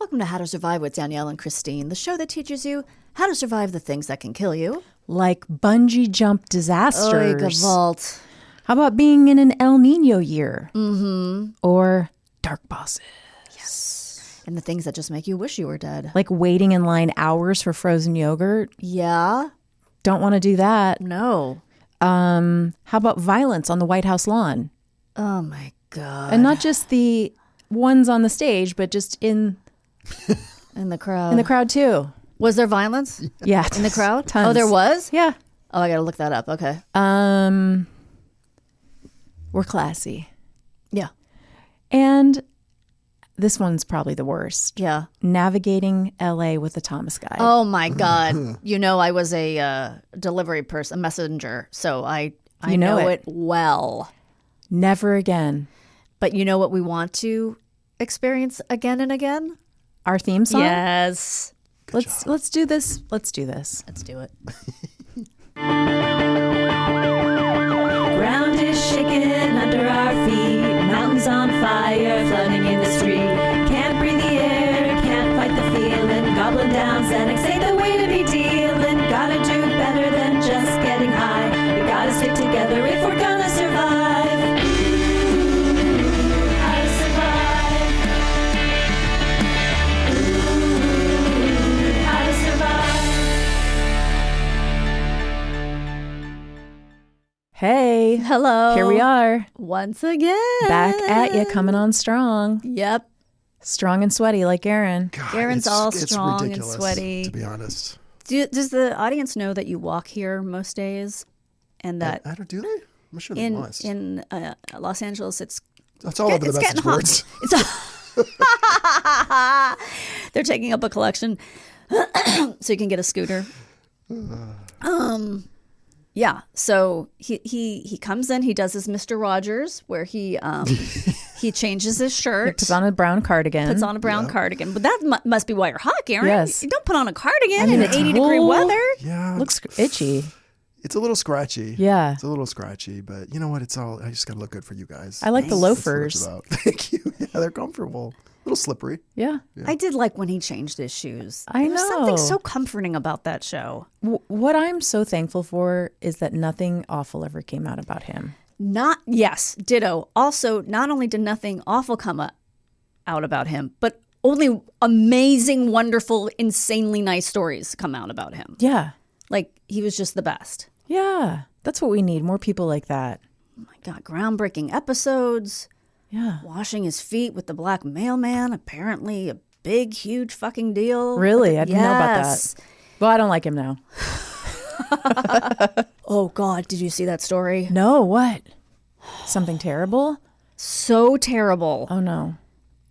Welcome to How to Survive with Danielle and Kristine, the show that teaches you how to survive the things that can kill you. Like bungee jump disasters. Oy, Gavalt. How about being in an El Nino year? Mm-hmm. Or dark bosses. Yes. And the things that just make you wish you were dead. Like waiting in line hours for frozen yogurt. Yeah. Don't want to do that. No. How about violence on the White House lawn? Oh, my God. And not just the ones on the stage, but just in the crowd. in the crowd too. Was there violence? Yeah. In the crowd? Tons. Oh, there was? Yeah. Oh, I got to look that up. Okay. We're classy. Yeah. And this one's probably the worst. Yeah. Navigating LA with the Thomas guide. Oh, my God. You know, I was a delivery person, a messenger. So I know it well. Never again. But you know what we want to experience again and again? Our theme song? Yes. Let's do this. Let's do this. Let's do it. Ground is shaking under our feet. Mountains on fire, flooding in the street. Can't breathe the air, can't fight the feeling. Gobbling down Xanax ain't the way to be dealing. Gotta do better than just getting high. We gotta stick together if we're gonna survive. How to survive. How to survive. Hey. Hello. Here we are. Once again. Back at you, coming on strong. Yep. Strong and sweaty like Aaron. God, Aaron's all it's strong and ridiculous, sweaty. to be honest. Does the audience know that you walk here most days? And that I don't do they? I'm sure they must. in Los Angeles, it's That's all over the getting message hot. boards. They're taking up a collection so you can get a scooter. Yeah. So he comes in. He does his Mr. Rogers, where he he changes his shirt, Puts on a brown cardigan. puts on a brown cardigan. But that must be why you're hot, Aaron. Yes. You don't put on a cardigan in it's 80-degree wool. weather. Yeah. Looks itchy. It's a little scratchy. Yeah. It's a little scratchy, but you know what? I just got to look good for you guys. I like the That's what loafers. it's about. Thank you. Yeah, they're comfortable. A little slippery. Yeah. I did like when he changed his shoes. I There was something know. so comforting about that show. What I'm so thankful for is that nothing awful ever came out about him. Yes, ditto. Also, not only did nothing awful come out about him, but only amazing, wonderful, insanely nice stories come out about him. Yeah. Like, he was just the best. Yeah. That's what we need. More people like that. Oh my God, groundbreaking episodes. Yeah. Washing his feet with the black mailman, apparently a big, huge fucking deal. Really? I didn't know about Yes. that. Well, I don't like him now. Oh God, did you see that story? No, what? Something terrible? So terrible. Oh, no.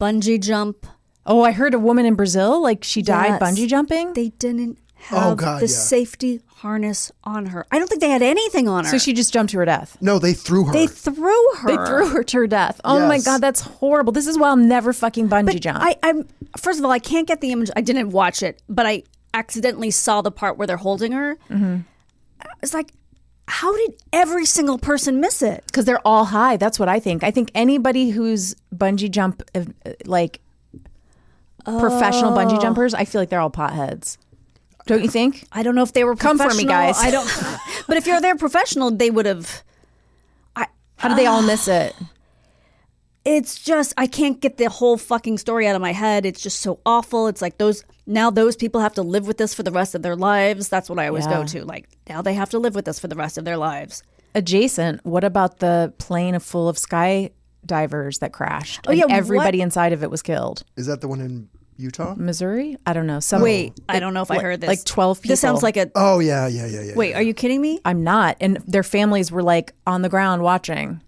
Bungee jump. Oh, I heard a woman in Brazil, like she died Yes. bungee jumping. They didn't have God, the yeah. safety harness on her. I don't think they had anything on her. So she just jumped to her death. No, they threw her. They threw her. They threw her to her death. Oh my Yes. God, that's horrible. This is why I'll never fucking bungee jump. I'm first of all, I can't get the image. I didn't watch it, but I accidentally saw the part where they're holding her. Mm-hmm. It's like, how did every single person miss it? Because they're all high. That's what I think. I think anybody who's bungee jump, like professional bungee jumpers, I feel like they're all potheads. Don't you think? I don't know if they were Come for me, professional. guys. I don't. But if you're there professional, they would have. How did they all miss it? It's just, I can't get the whole fucking story out of my head. It's just so awful. It's like those people have to live with this for the rest of their lives. That's what I always go Yeah. to. Like, now they have to live with this for the rest of their lives. Adjacent, what about the plane full of skydivers that crashed? Oh, and yeah, everybody what? inside of it was killed. Is that the one in Utah? Missouri? I don't know. Wait, I don't know if I heard this. Like 12 people. This sounds like a. Oh, yeah. Wait, are you kidding me? I'm not. And their families were like on the ground watching.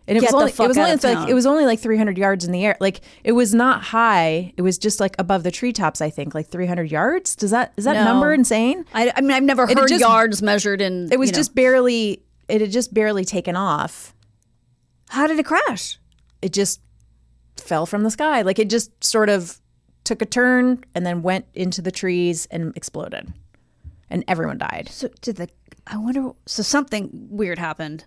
And Get the it fuck was out only of town. like it was only like 300 yards in the air. Like it was not high. It was just like above the treetops, I think, like 300 yards. Is that No. number insane? I mean, I've never had heard just- yards measured in. It was just barely it had just barely taken off. How did it crash? It just fell from the sky. Like it just sort of took a turn and then went into the trees and exploded. And everyone died. So I wonder. So something weird happened.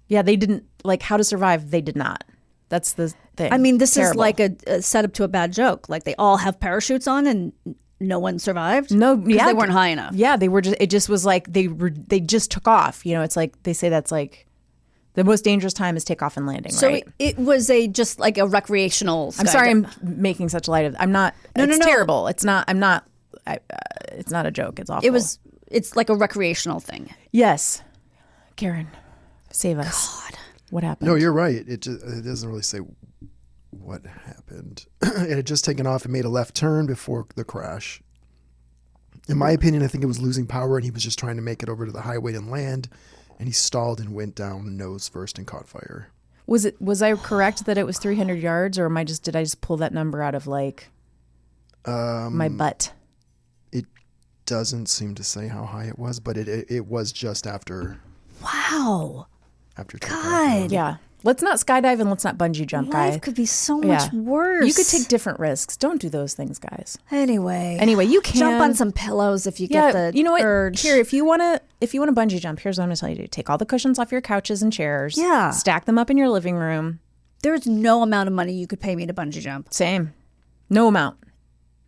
Yeah, they didn't like How to Survive. They did not. That's the thing. I mean, this is Terrible. like a setup to a bad joke. Like they all have parachutes on and no one survived. No, 'Cause yeah, they weren't high enough. Yeah, they were just. It just was like they just took off. You know, it's like they say that's like the most dangerous time is takeoff and landing. So right? it was just like a recreational. I'm sorry, I'm making such light of. I'm not. It's no. terrible. It's not. I'm not. It's not a joke. It's awful. It's like a recreational thing. Yes, Karen, save us. God, what happened? No, you're right. It doesn't really say what happened. It had just taken off and made a left turn before the crash. In my opinion, I think it was losing power and he was just trying to make it over to the highway and land, and he stalled and went down nose first and caught fire. Was I correct that it was 300 yards, or did I just pull that number out of like my butt? It doesn't seem to say how high it was, but it was just after Wow. takeoff. God. Yeah. Let's not skydive and let's not bungee jump, Life guy. could be so much worse. You could take different risks. Don't do those things, guys. Anyway, you can jump on some pillows if you get the you know what? urge. Here, if you want to bungee jump, here's what I'm going to tell you to do. Take all the cushions off your couches and chairs. Yeah. Stack them up in your living room. There's no amount of money you could pay me to bungee jump. Same. No amount.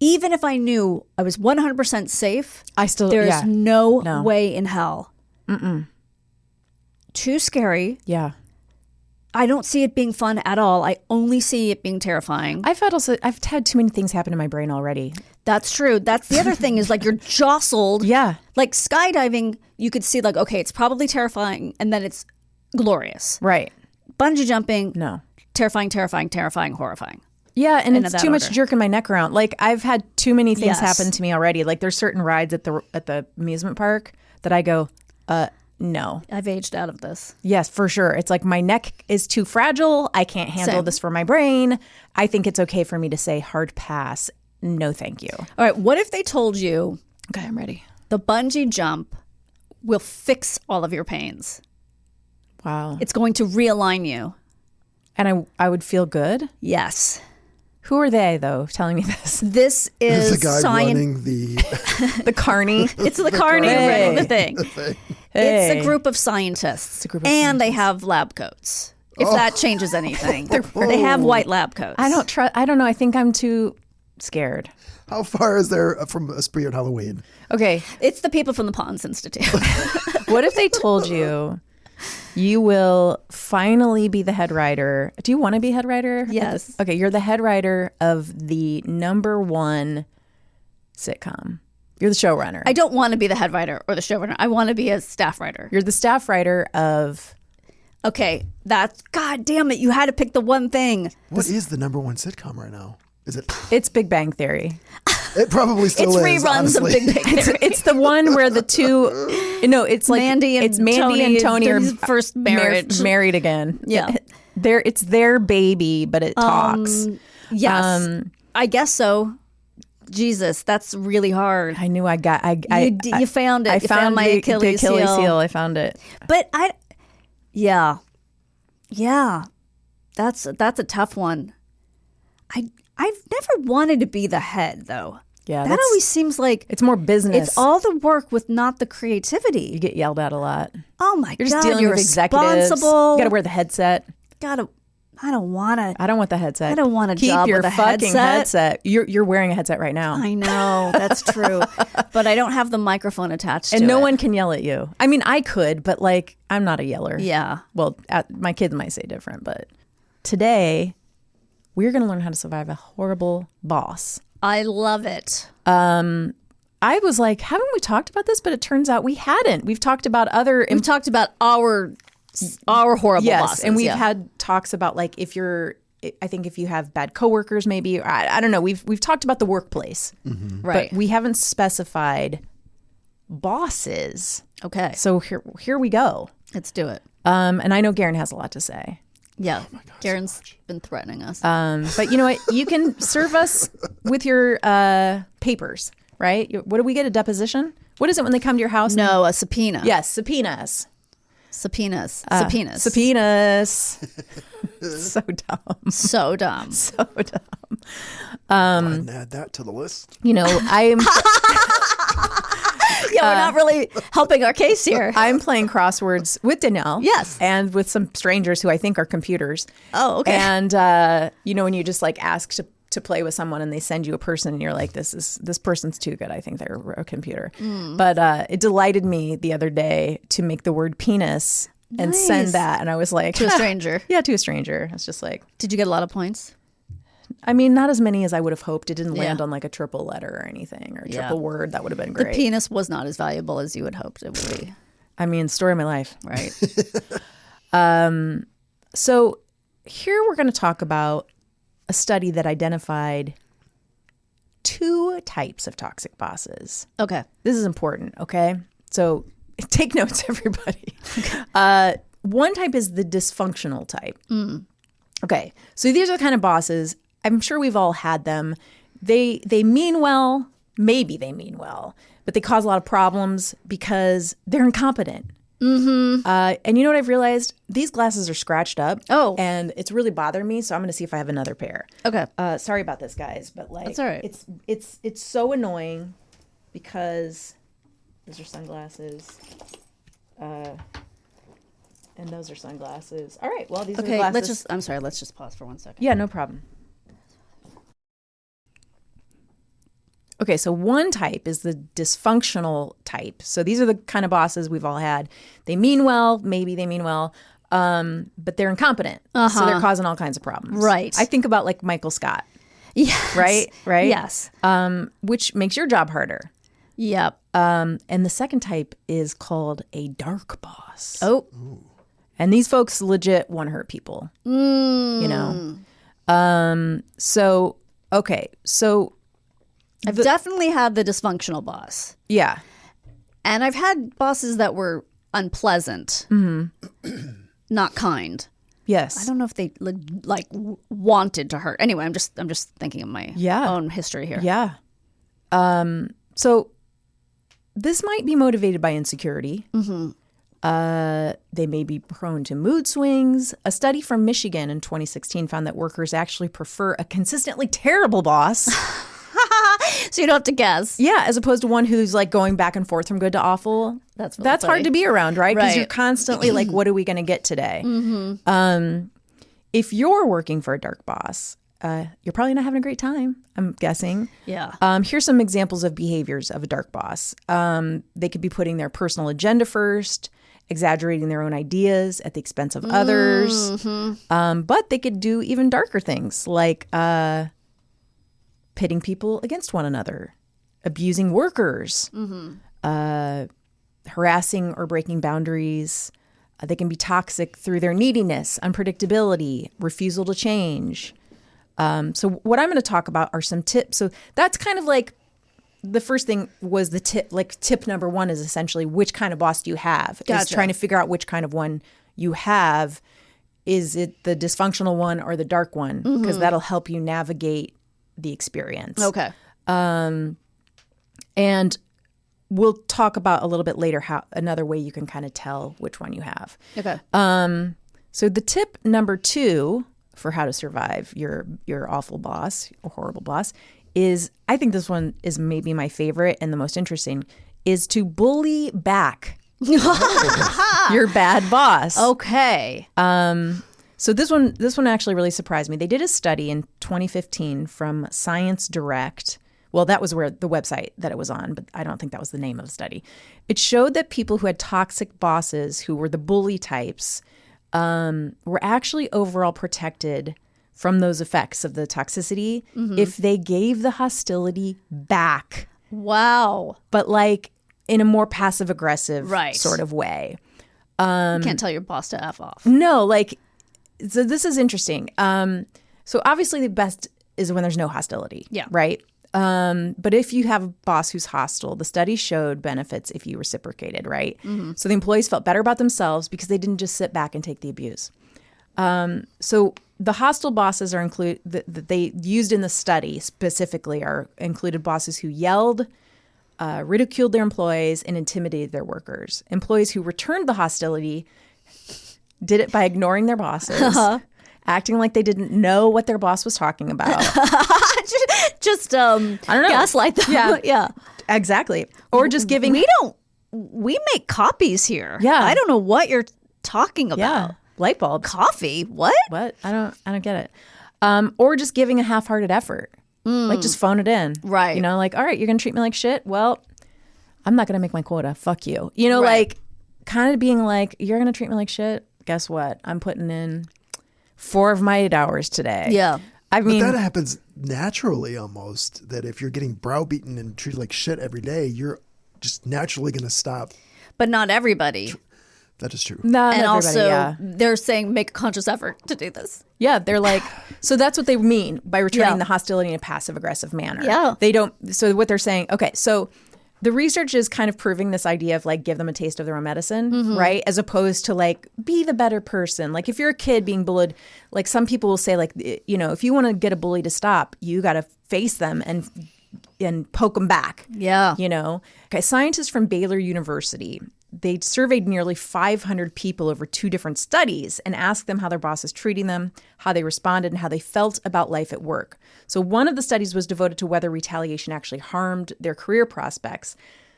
Even if I knew I was 100% safe, there's no way in hell. Too scary. Yeah. I don't see it being fun at all. I only see it being terrifying. I've had too many things happen in my brain already. That's true. That's the other thing is like you're jostled. Yeah. Like skydiving, you could see like, okay, it's probably terrifying and then it's glorious. Right. Bungee jumping, No. terrifying, horrifying. Yeah, and In it's that too much order. jerking my neck around. Like I've had too many things Yes. happen to me already. Like there's certain rides at the amusement park that I go, no. I've aged out of this. Yes, for sure. It's like my neck is too fragile. I can't handle Same. this for my brain. I think it's okay for me to say hard pass. No, thank you. All right, what if they told you Okay, I'm ready. the bungee jump will fix all of your pains? Wow. It's going to realign you. And I would feel good. Yes. Who are they though telling me this? This There's is the guy running the The carny. It's the carny Hey. running the thing. Hey. It's a group of scientists. a group of and they have lab coats. If that changes anything. They have white lab coats. I don't know. I think I'm too scared. How far is there from a spree on Halloween? Okay. It's the people from the Ponds Institute. What if they told you you will finally be the head writer? Do you want to be head writer? Yes. Okay, you're the head writer of the #1 sitcom. You're the showrunner. I don't want to be the head writer or the showrunner. I want to be a staff writer. You're the staff writer of. Okay, that's God damn it! You had to pick the one thing. What is the #1 sitcom right now? Is it? It's Big Bang Theory. It probably still It's is. reruns honestly. of Big Bang Theory. It's the one where the two. No, it's like Mandy and it's Mandy and Tony are Tony's first marriage. married again. Yeah. It's their baby, but it talks. Yes, I guess so. Jesus, that's really hard. I knew I You found it. I You found my the Achilles Achilles heel. heel. I found it. But yeah, that's a tough one. I've never wanted to be the head though. Yeah, that always seems like it's more business. it's all the work with not the creativity. You get yelled at a lot. Oh my You're just God, dealing you're with executives. responsible. You got to wear the headset. I don't want to. I don't want the headset. I don't want a Keep job your with a fucking headset. You're wearing a headset right now, I know that's true, but I don't have the microphone attached and to no it. one can yell at you. I mean, I could, but like, I'm not a yeller. Yeah. Well, my kids might say different, but today we're going to learn how to survive a horrible boss. I love it. I was like, haven't we talked about this? But it turns out we hadn't. We've talked about other. We've talked about our horrible bosses. and we've yeah. had talks about like if you have bad coworkers, maybe I don't know. We've talked about the workplace, right. but we haven't specified bosses. Okay, So here we go. let's do it. And I know Garen has a lot to say. Yeah, Garen's been threatening us. But you know what? You can serve us with your papers, right? What do we get? A deposition? What is it when they come to your house? no, a subpoena. Yes, subpoenas. Subpoenas. Subpoenas. So dumb. So dumb. So dumb. And add that to the list. You know, I am. we're not really helping our case here. I'm playing crosswords with Danielle. Yes. And with some strangers who I think are computers. Oh, okay. And, when you just like ask to play with someone and they send you a person and you're like, this person's too good. I think they're a computer. But it delighted me the other day to make the word penis and send that. And I was like. To a stranger. Yeah, to a stranger. It's just like. Did you get a lot of points? I mean, not as many as I would have hoped. It didn't land on like a triple letter or anything or a triple word. That would have been great. The penis was not as valuable as you had hoped it would be. I mean, story of my life. Right. So here we're going to talk about a study that identified 2 types of toxic bosses. Okay. This is important, okay? So take notes, everybody. One type is the dysfunctional type. Okay, so these are the kind of bosses, I'm sure we've all had them. They mean well, maybe they mean well, but they cause a lot of problems because they're incompetent. And you know what I've realized? These glasses are scratched up. Oh. And it's really bothering me, so I'm going to see if I have another pair. Okay. Sorry about this, guys, but like That's all right. It's so annoying because those are sunglasses. And those are sunglasses. All right. Well, these are the glasses. Let's just pause for 1 second. Yeah, no problem. Okay, so one type is the dysfunctional type. So these are the kind of bosses we've all had. They mean well, maybe they mean well, but they're incompetent. So they're causing all kinds of problems. Right. I think about like Michael Scott. Yes. Right? Yes. Which makes your job harder. Yep. And the second type is called a dark boss. Oh. And these folks legit want to hurt people. You know? So I've definitely had the dysfunctional boss. yeah. And I've had bosses that were unpleasant, not kind. Yes. I don't know if they wanted to hurt. Anyway, I'm just thinking of my own history here. Yeah. So this might be motivated by insecurity. They may be prone to mood swings. A study from Michigan in 2016 found that workers actually prefer a consistently terrible boss. So you don't have to guess. Yeah, as opposed to one who's like going back and forth from good to awful. That's hard funny. to be around, right? Because Right. you're constantly like, what are we going to get today? If you're working for a dark boss, you're probably not having a great time, I'm guessing. Yeah. Here's some examples of behaviors of a dark boss. They could be putting their personal agenda first, exaggerating their own ideas at the expense of others. But they could do even darker things like pitting people against one another, abusing workers, harassing or breaking boundaries. They can be toxic through their neediness, unpredictability, refusal to change. So what I'm going to talk about are some tips. So that's kind of like the first thing was the tip. Like tip number 1 is essentially which kind of boss do you have? Is Gotcha. trying to figure out which kind of one you have. Is it the dysfunctional one or the dark one? Because that'll help you navigate the experience. Okay. And we'll talk about a little bit later how another way you can kind of tell which one you have. Okay. So the tip number 2 for how to survive your awful boss or horrible boss is, I think this one is maybe my favorite and the most interesting, is to bully back your bad boss. Okay. So this one actually really surprised me. They did a study in 2015 from Science Direct. Well, that was where the website that it was on, but I don't think that was the name of the study. It showed that people who had toxic bosses, who were the bully types, were actually overall protected from those effects of the toxicity if they gave the hostility back. Wow. But like in a more passive aggressive Right. sort of way. You can't tell your boss to F off. No, like, so this is interesting. So obviously the best is when there's no hostility. Yeah. Right? But if you have a boss who's hostile, the study showed benefits if you reciprocated, right? So the employees felt better about themselves because they didn't just sit back and take the abuse. So the hostile bosses are that they used in the study specifically are included bosses who yelled, ridiculed their employees, and intimidated their workers. Employees who returned the hostility did it by ignoring their bosses, acting like they didn't know what their boss was talking about. Just I don't know. gaslight them. Yeah. Yeah. Exactly. Or just giving. We make copies here. Yeah. I don't know what you're talking about. Yeah. Light bulbs. Coffee? What? What? I don't get it. Or just giving a half-hearted effort. Like just phone it in. Right. You know, like, all right, you're going to treat me like shit. Well, I'm not going to make my quota. Fuck you. You know, Right. like kind of being like, you're going to treat me like shit. Guess what? I'm putting in 4 of my 8 hours today. Yeah. I mean, But that happens naturally almost, that if you're getting browbeaten and treated like shit every day, you're just naturally going to stop. But not everybody. That is true. not And everybody, also, yeah. they're saying make a conscious effort to do this. Yeah, they're like, so that's what they mean by returning Yeah. the hostility in a passive aggressive manner. Yeah. They don't, so what they're saying, okay, so the research is kind of proving this idea of like give them a taste of their own medicine, right? As opposed to like be the better person. Like if you're a kid being bullied, like some people will say like, you know, if you want to get a bully to stop, you got to face them and poke them back. Yeah. You know? Okay, scientists from Baylor University, they surveyed nearly 500 people over 2 different studies and asked them how their boss is treating them, how they responded, and how they felt about life at work. So one of the studies was devoted to whether retaliation actually harmed their career prospects.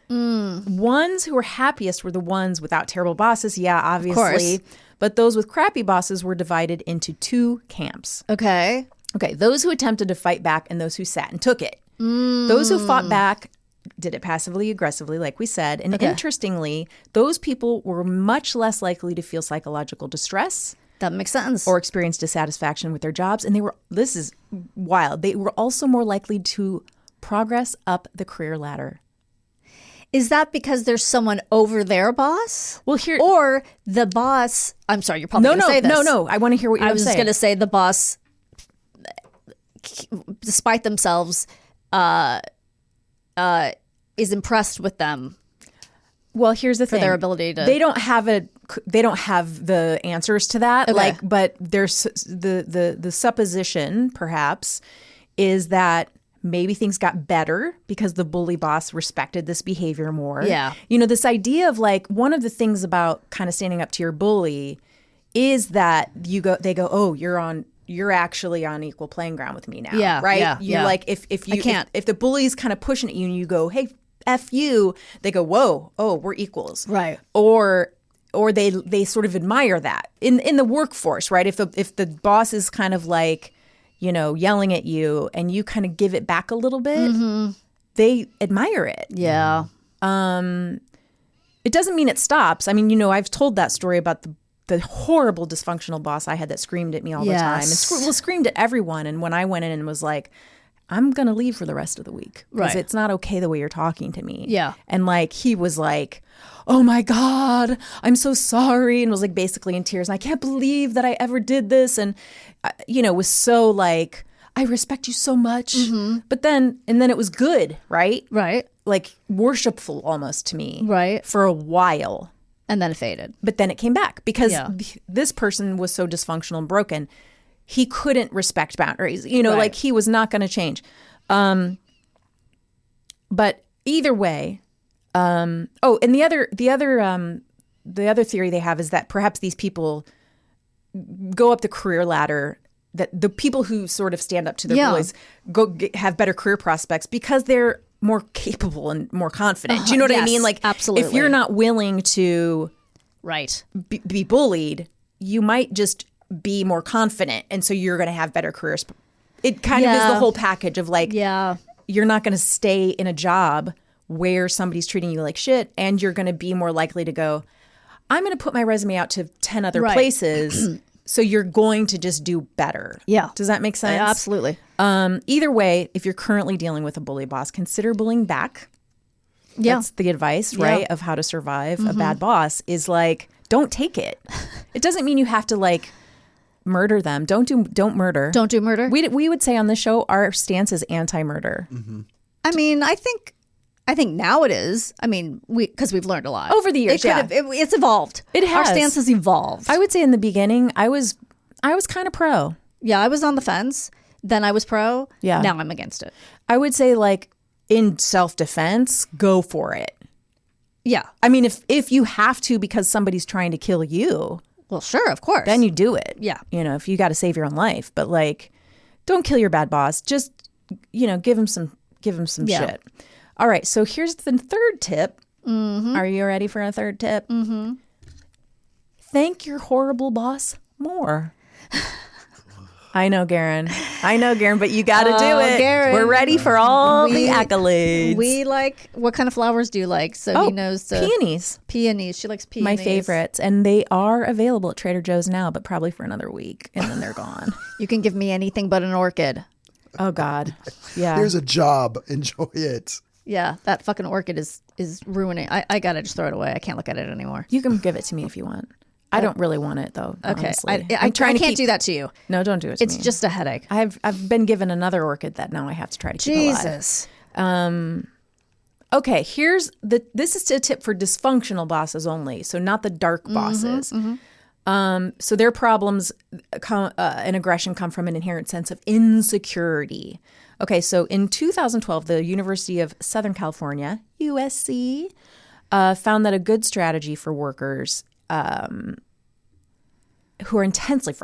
Ones who were happiest were the ones without terrible bosses, yeah, obviously. But those with crappy bosses were divided into 2 camps. Okay. Okay, those who attempted to fight back and those who sat and took it. Those who fought back did it passively aggressively, like we said. And interestingly, those people were much less likely to feel psychological distress That makes sense. or experience dissatisfaction with their jobs. And they were, this is wild, they were also more likely to progress up the career ladder. Is that because there's someone over their boss? Well, here, Or the boss, I'm sorry, you're probably going to say this. no. I want to hear what you I have was to just say. going to say the boss, despite themselves, is impressed with them Well, here's the for thing. their ability to. They don't have the answers to that. Okay. Like, but there's the supposition, perhaps, is that maybe things got better because the bully boss respected this behavior more. Yeah. You know, this idea of like one of the things about kind of standing up to your bully is that they go, oh, you're actually on equal playing ground with me now. Yeah, Right. yeah, You're yeah. like, if can't. if the bully's kind of pushing at you and you go, hey, F you, they go, whoa, oh, we're equals. Right. Or they sort of admire that in the workforce, right? If the boss is kind of like, you know, yelling at you and you kind of give it back a little bit, they admire it. Yeah. It doesn't mean it stops. I mean, you know, I've told that story about the horrible dysfunctional boss I had that screamed at me all the time and Yes. screamed at everyone. And when I went in and was like, I'm going to leave for the rest of the week because Right. it's not okay the way you're talking to me. Yeah. And like, he was like, oh my God, I'm so sorry. And was like basically in tears. And I can't believe that I ever did this. And, you know, was so like, I respect you so much. But then it was good, right? Right. Like worshipful almost to me. Right. For a while. And then it faded. But then it came back because Yeah. this person was so dysfunctional and broken. He couldn't respect boundaries, you know, Right. like he was not going to change. But either way, and the other theory they have is that perhaps these people go up the career ladder. That the people who sort of stand up to their Yeah. bullies have better career prospects because they're more capable and more confident. Do you know what I Yes, mean? Like, absolutely. if you're not willing to Right. be bullied, you might just be more confident, and so you're going to have better careers. It kind of is Yeah. the whole package of like, Yeah. you're not going to stay in a job where somebody's treating you like shit, and you're going to be more likely to go, I'm going to put my resume out to 10 other Right. places. So you're going to just do better. Yeah. Does that make sense? Yeah, absolutely. Either way, if you're currently dealing with a bully boss, consider bullying back. Yeah. That's the advice, right, of how to survive a bad boss is like, don't take it. It doesn't mean you have to like murder them. Don't murder. Don't do murder. We would say on this show our stance is anti-murder. I mean, I think now it is. I mean, because we've learned a lot Over the years, It could have- it's evolved. It Our has. stance has evolved. I would say in the beginning I was kind of pro. Yeah, I was on the fence. Then I was pro. Yeah. Now I'm against it. I would say like in self-defense, go for it. Yeah. I mean, if you have to because somebody's trying to kill you, Well, sure, of course. then you do it. Yeah. You know, if you got to save your own life, but like, don't kill your bad boss. Just, you know, give him some Yeah. shit. All right, so here's the third tip. Are you ready for a third tip? Thank your horrible boss more. I know, Garen, but you got to do it. Garen. We're ready for all the accolades. We like, what kind of flowers do you like? So he knows. Peonies. Peonies. She likes peonies. My favorites. And they are available at Trader Joe's now, but probably for another week. And then they're gone. You can give me anything but an orchid. Oh, God. Yeah. Here's a job. Enjoy it. Yeah, that fucking orchid is ruining. I got to just throw it away. I can't look at it anymore. You can give it to me if you want. I don't really want it, though. Okay. Honestly. I can't do that to you. No, don't do it to me. It's just a headache. I've been given another orchid that now I have to try to keep alive. Jesus. Okay, this is a tip for dysfunctional bosses only, so not the dark bosses. So their problems and aggression come from an inherent sense of insecurity. Okay, so in 2012, the University of Southern California, USC, found that a good strategy for workers who are intensely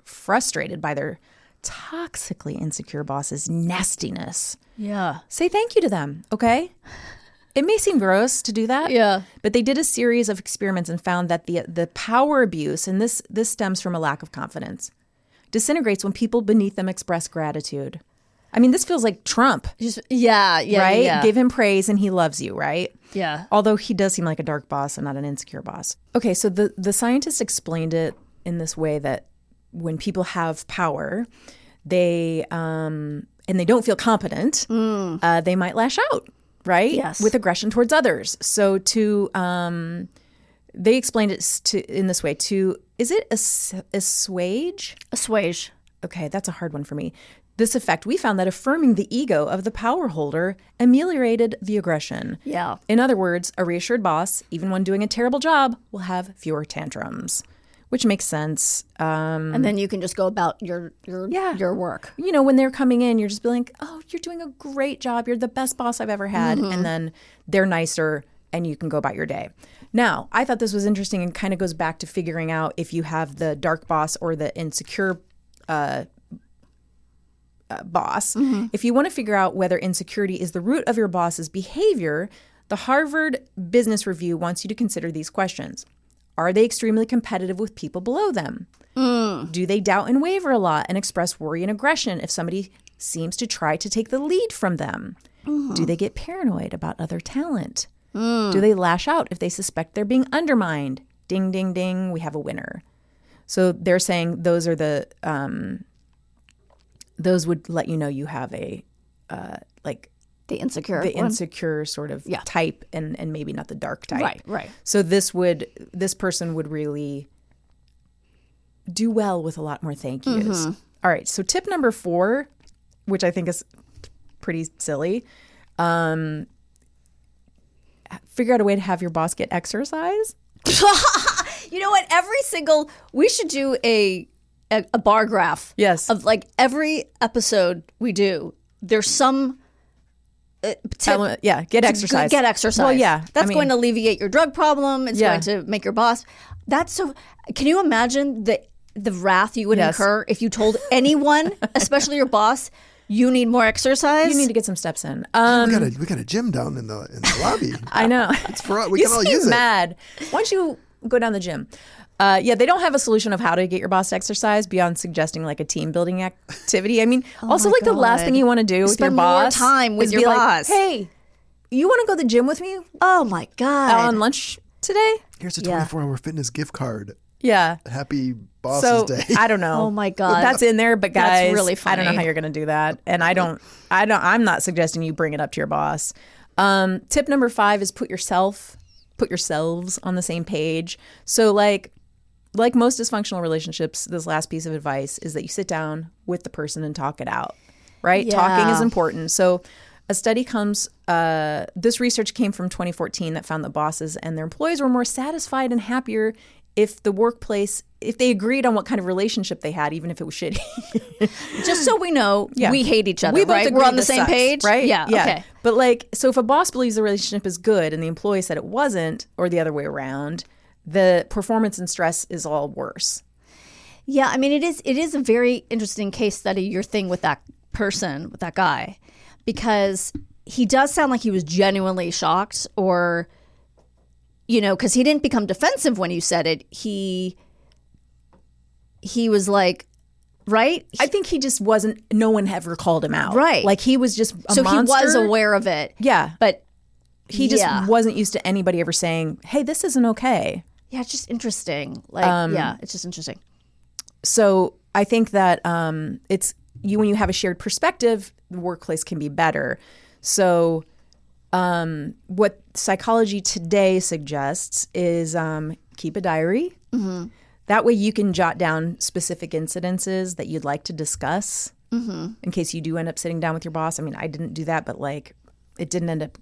frustrated by their toxically insecure boss's nastiness. Yeah. Say thank you to them, okay? It may seem gross to do that. Yeah. But they did a series of experiments and found that the power abuse, and this stems from a lack of confidence, disintegrates when people beneath them express gratitude. I mean, this feels like Trump. Yeah. Right? Yeah. Give him praise and he loves you, right? Yeah. Although he does seem like a dark boss and not an insecure boss. Okay, so the scientists explained it in this way that when people have power, they and they don't feel competent, they might lash out, right? Yes. With aggression towards others. So they explained it in this way. Is it assuage? Assuage. Okay, that's a hard one for me. This effect, we found that affirming the ego of the power holder ameliorated the aggression. Yeah. In other words, a reassured boss, even when doing a terrible job, will have fewer tantrums, which makes sense. And then you can just go about your work. You know, when they're coming in, you're just be like, oh, you're doing a great job. You're the best boss I've ever had. And then they're nicer and you can go about your day. Now, I thought this was interesting and kind of goes back to figuring out if you have the dark boss or the insecure boss. If you want to figure out whether insecurity is the root of your boss's behavior, the Harvard Business Review wants you to consider these questions. Are they extremely competitive with people below them? Do they doubt and waver a lot and express worry and aggression if somebody seems to try to take the lead from them? Do they get paranoid about other talent? Do they lash out if they suspect they're being undermined? Ding, ding, ding, we have a winner. So they're saying those are the those would let you know you have a The insecure the one. insecure sort of type and maybe not the dark type. Right. So this person would really do well with a lot more thank yous. All right. So tip number 4, which I think is pretty silly, figure out a way to have your boss get exercise. You know what? We should do a bar graph. Yes. Of like every episode we do, there's some tip. Get exercise. Get exercise. Well, yeah. That's going to alleviate your drug problem. It's going to make your boss. Can you imagine the wrath you would incur if you told anyone, especially your boss, you need more exercise? You need to get some steps in. We got a gym down in the lobby. I know. It's for we can all use it. Mad. Why don't you go down the gym? They don't have a solution of how to get your boss to exercise beyond suggesting like a team building activity. I mean, also like the last thing you want to do with your boss, spend more time with is your be boss. Like, hey, you want to go to the gym with me Oh my God. on lunch today? Here's a 24-hour fitness gift card. Yeah. Happy Boss's Day. I don't know. Oh my God. That's in there, but guys, That's really I don't know funny. how you're going to do that. And I'm not suggesting you bring it up to your boss. Tip number 5 is put yourselves on the same page. So like most dysfunctional relationships, this last piece of advice is that you sit down with the person and talk it out, right? Yeah. Talking is important. So a study this research came from 2014 that found that bosses and their employees were more satisfied and happier if they agreed on what kind of relationship they had, even if it was shitty. Just so we know, we hate each other, We both right? agree We're on the this same sucks, page? right? Yeah, okay. But so if a boss believes the relationship is good and the employee said it wasn't, or the other way around, the performance and stress is all worse. Yeah, I mean, it is a very interesting case study, your thing with that person, with that guy, because he does sound like he was genuinely shocked, or, you know, because he didn't become defensive when you said it. He was like, right? I think he just wasn't, no one ever called him out. Right. Like he was just a so monster. he was aware of it. Yeah. But he just wasn't used to anybody ever saying, hey, this isn't okay. Yeah, it's just interesting. Like, yeah, it's just interesting. So I think that it's when you have a shared perspective, the workplace can be better. So what psychology today suggests is keep a diary. Mm-hmm. That way you can jot down specific incidences that you'd like to discuss in case you do end up sitting down with your boss. I mean, I didn't do that, but like it didn't end up.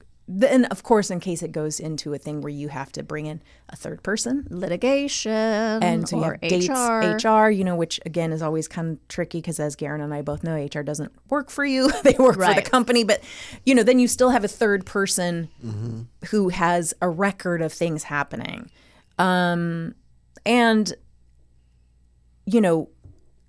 And of course, in case it goes into a thing where you have to bring in a third person. Litigation. And so you have dates, HR, you know, which again is always kind of tricky because as Garen and I both know, HR doesn't work for you. They work for the company. But, you know, then you still have a third person who has a record of things happening. And, you know,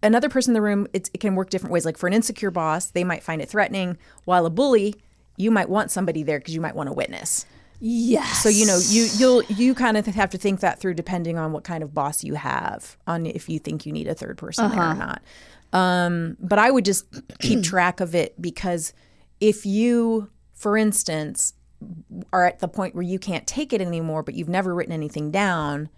another person in the room, it can work different ways. Like for an insecure boss, they might find it threatening, while a bully, you might want somebody there because you might want to witness. Yes. So, you know, you kind of have to think that through depending on what kind of boss you have, on if you think you need a third person there or not. But I would just keep track of it, because if you, for instance, are at the point where you can't take it anymore, but you've never written anything down.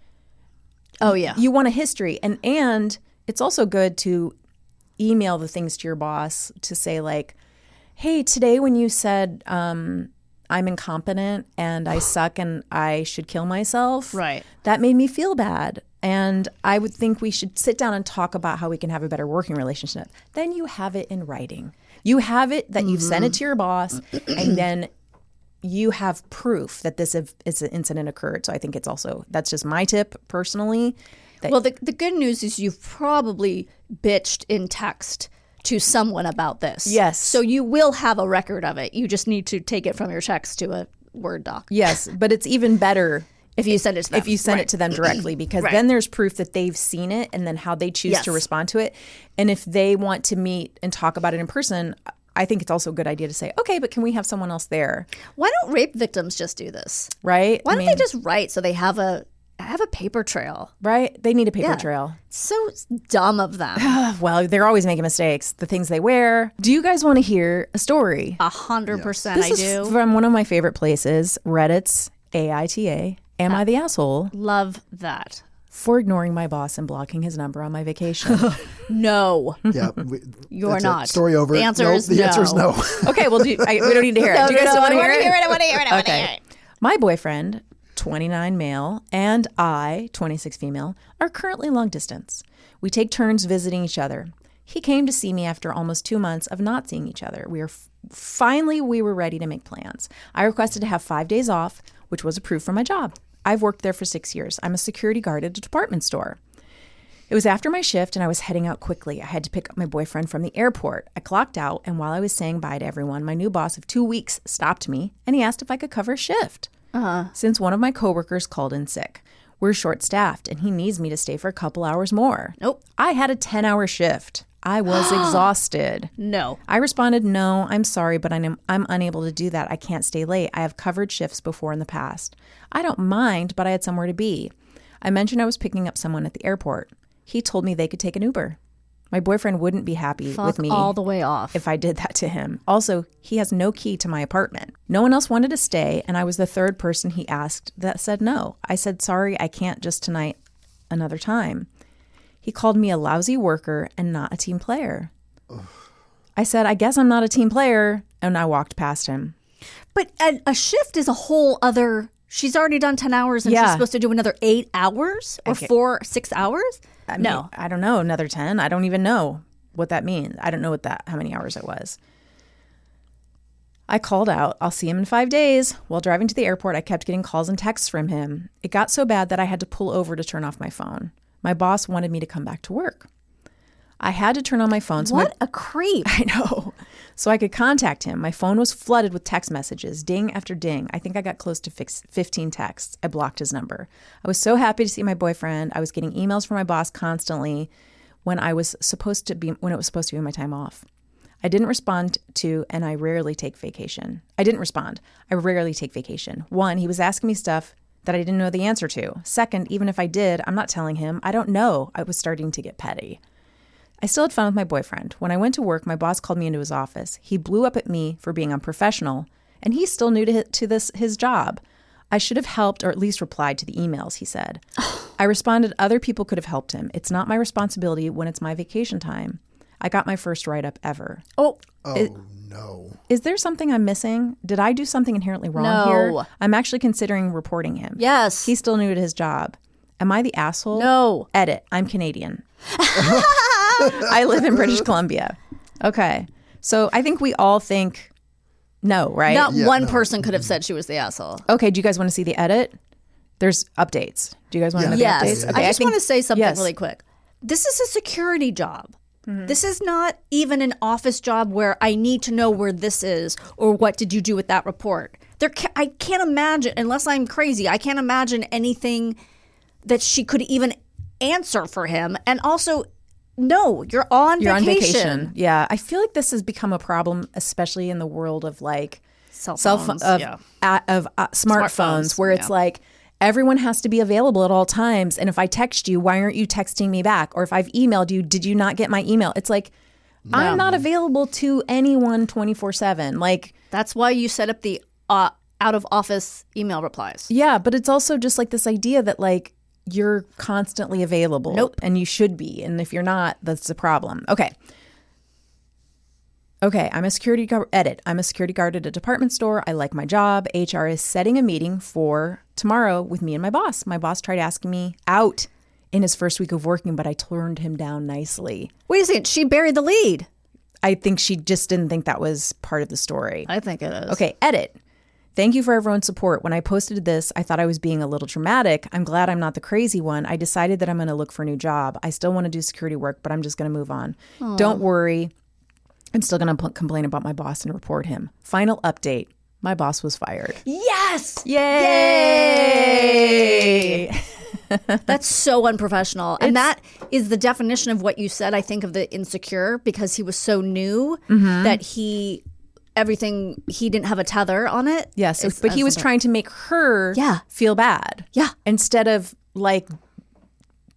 Oh, yeah. You want a history. And it's also good to email the things to your boss to say like, hey, today when you said I'm incompetent and I suck and I should kill myself, right, that made me feel bad. And I would think we should sit down and talk about how we can have a better working relationship. Then you have it in writing. You have it that you've sent it to your boss, and then you have proof that this incident occurred. So I think it's also, that's just my tip personally. Well, the good news is you've probably bitched in text to someone about this. Yes. So you will have a record of it. You just need to take it from your text to a Word doc. Yes, but it's even better if you send it to them. If you send it to them directly, because then there's proof that they've seen it and then how they choose to respond to it. And if they want to meet and talk about it in person, I think it's also a good idea to say, okay, but can we have someone else there? Why don't rape victims just do this? Right? Why don't they just write so they have a paper trail? Right? They need a paper trail. So dumb of them. Well, they're always making mistakes. The things they wear. Do you guys want to hear a story? 100% I do. This is from one of my favorite places, Reddit's AITA. Am I the asshole? Love that. For ignoring my boss and blocking his number on my vacation. No. Yeah, you're not. Story over. The answer is no. The answer is no. Okay, well, we don't need to hear it. Do you guys want to hear it? I want to hear it. Okay. My boyfriend, 29 male, and I, 26 female, are currently long distance. We take turns visiting each other. He came to see me after almost 2 months of not seeing each other. Finally, we were ready to make plans. I requested to have 5 days off, which was approved for my job. I've worked there for 6 years. I'm a security guard at a department store. It was after my shift and I was heading out quickly. I had to pick up my boyfriend from the airport. I clocked out, and while I was saying bye to everyone, my new boss of 2 weeks stopped me and he asked if I could cover a shift. Since one of my coworkers called in sick. We're short-staffed and he needs me to stay for a couple hours more. Nope. I had a 10-hour shift. I was exhausted. No. I responded, no, I'm sorry, but I'm unable to do that. I can't stay late. I have covered shifts before in the past. I don't mind, but I had somewhere to be. I mentioned I was picking up someone at the airport. He told me they could take an Uber. My boyfriend wouldn't be happy with me all the way off if I did that to him. Also, he has no key to my apartment. No one else wanted to stay, and I was the third person he asked that said no. I said, sorry, I can't just tonight, another time. He called me a lousy worker and not a team player. I said, I guess I'm not a team player, and I walked past him. But a shift is a whole other... She's already done 10 hours and she's supposed to do another 8 hours or 6 hours? I don't know, another 10. I don't even know what that means. I don't know how many hours it was. I called out, I'll see him in 5 days. While driving to the airport, I kept getting calls and texts from him. It got so bad that I had to pull over to turn off my phone. My boss wanted me to come back to work. I had to turn on my phone. What a creep. I know. So I could contact him. My phone was flooded with text messages, ding after ding. I think I got close to 15 texts. I blocked his number. I was so happy to see my boyfriend. I was getting emails from my boss constantly when it was supposed to be my time off. I didn't respond to, and I rarely take vacation. I didn't respond. I rarely take vacation. 1, he was asking me stuff that I didn't know the answer to. 2nd, even if I did, I'm not telling him. I don't know. I was starting to get petty. I still had fun with my boyfriend. When I went to work, my boss called me into his office. He blew up at me for being unprofessional, and he's still new to his job. I should have helped or at least replied to the emails, he said. I responded other people could have helped him. It's not my responsibility when it's my vacation time. I got my first write-up ever. No. Is there something I'm missing? Did I do something inherently wrong here? I'm actually considering reporting him. Yes. He's still new to his job. Am I the asshole? No. Edit. I'm Canadian. I live in British Columbia. Okay. So I think we all think no, right? Not one person could have said she was the asshole. Okay. Do you guys want to see the edit? There's updates. Do you guys want to know the updates? Yes. I just want to say something really quick. This is a security job. This is not even an office job where I need to know where this is or what did you do with that report. I can't imagine, unless I'm crazy, I can't imagine anything that she could even answer for him. And also, no, you're on vacation. Yeah. I feel like this has become a problem, especially in the world of like smartphones, where it's like, everyone has to be available at all times. And if I text you, why aren't you texting me back? Or if I've emailed you, did you not get my email? It's like, I'm not available to anyone 24/7. Like, that's why you set up the out of office email replies. Yeah. But it's also just like this idea that like you're constantly available. Nope. And you should be. And if you're not, that's a problem. Okay. I'm a security guard. Edit. I'm a security guard at a department store. I like my job. HR is setting a meeting for tomorrow with me and my boss. My boss tried asking me out in his first week of working, but I turned him down nicely. Wait a second. She buried the lead. I think she just didn't think that was part of the story. I think it is. Okay. Edit. Thank you for everyone's support. When I posted this, I thought I was being a little dramatic. I'm glad I'm not the crazy one. I decided that I'm going to look for a new job. I still want to do security work, but I'm just going to move on. Aww. Don't worry. I'm still going to complain about my boss and report him. Final update. My boss was fired. Yes! Yay! That's so unprofessional. And that is the definition of what you said, I think, of the insecure, because he was so new that he didn't have a tether on it. Yes, but he was trying to make her feel bad. Yeah. Instead of like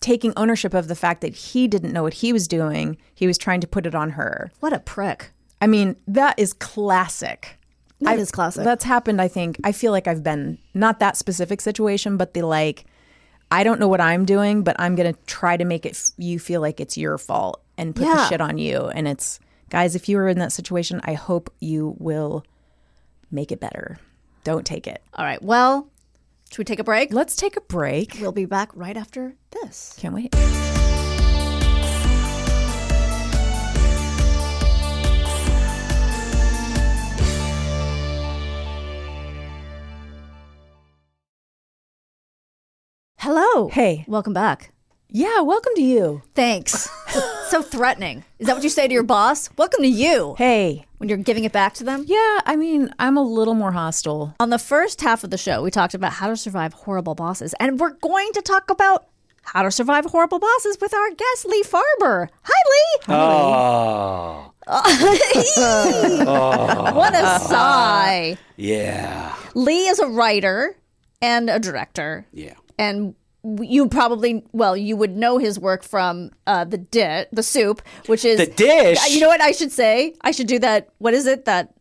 taking ownership of the fact that he didn't know what he was doing, he was trying to put it on her. What a prick. I mean, that is classic. That is classic. That's happened, I think. I feel like I've been, not that specific situation, but the like, I don't know what I'm doing, but I'm going to try to make you feel like it's your fault and put the shit on you. And it's, guys, if you were in that situation, I hope you will make it better. Don't take it. All right. Well, should we take a break? Let's take a break. We'll be back right after this. Can't wait. Hello. Hey. Welcome back. Yeah, welcome to you. Thanks. So threatening. Is that what you say to your boss? Welcome to you. Hey. When you're giving it back to them? Yeah, I mean, I'm a little more hostile. On the first half of the show, we talked about how to survive horrible bosses. And we're going to talk about how to survive horrible bosses with our guest, Lee Farber. Hi, Lee. What a sigh. Yeah. Lee is a writer and a director. Yeah. And you probably, you would know his work from the Soup, which is... The Dish? You know what I should say? I should do that. What is it? That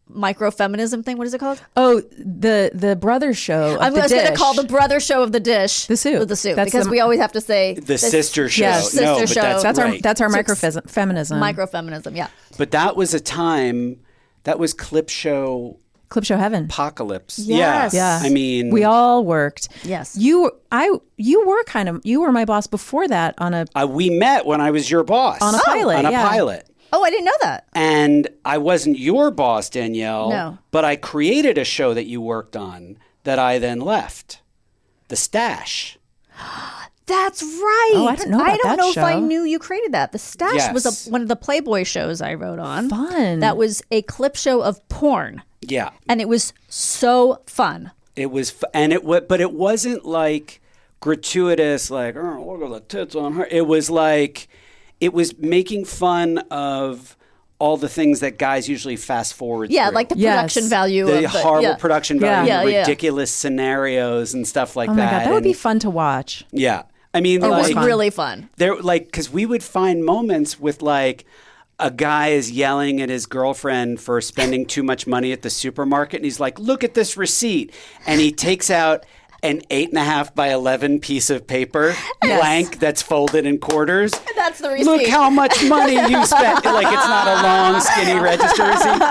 micro-feminism thing? What is it called? Oh, the brother show of I was going to call the brother show of The Dish. The Soup. The Soup. Because we always have to say... The sister show. Yes, sister show. That's our micro-feminism. Micro-feminism, yeah. But that was a time... That was clip show heaven. Apocalypse. Yes. Yeah. I mean, we all worked. Yes. You were my boss before that on a we met when I was your boss. On a pilot. On a pilot. Oh, I didn't know that. And I wasn't your boss, Danielle. No. But I created a show that you worked on that I then left. The Stash. That's right. Oh, I don't know about that if I show. knew you created that. The Stash was one of the Playboy shows I wrote on. Fun. That was a clip show of porn. Yeah. And it was so fun. It was, but it wasn't like gratuitous, like, oh, look at the tits on her. It was like, it was making fun of all the things that guys usually fast forward Yeah, through. like the production value the of the horrible production value, Yeah, yeah. ridiculous scenarios and stuff like Oh my that. God, that would And- be fun to watch. Yeah. I mean, It was like, really fun. there, like, because we would find moments with like a guy is yelling at his girlfriend for spending too much money at the supermarket, and he's like, "Look at this receipt," and he takes out an 8.5 by 11 piece of paper, blank, that's folded in quarters. That's the receipt. Look how much money you spent. Like, it's not a long, skinny register receipt.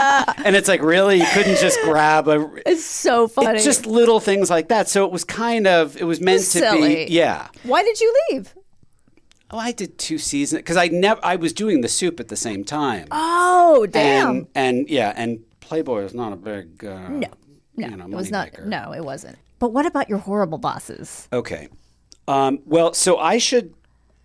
And it's like, really? You couldn't just grab a... It's so funny. It's just little things like that. So it was it was meant to silly. be... Yeah. Why did you leave? Oh, I did 2 seasons because I was doing the soup at the same time. Oh, damn. And Playboy is not a big No, it was not. moneymaker. No, it wasn't. But what about your horrible bosses? Okay. Well, so I should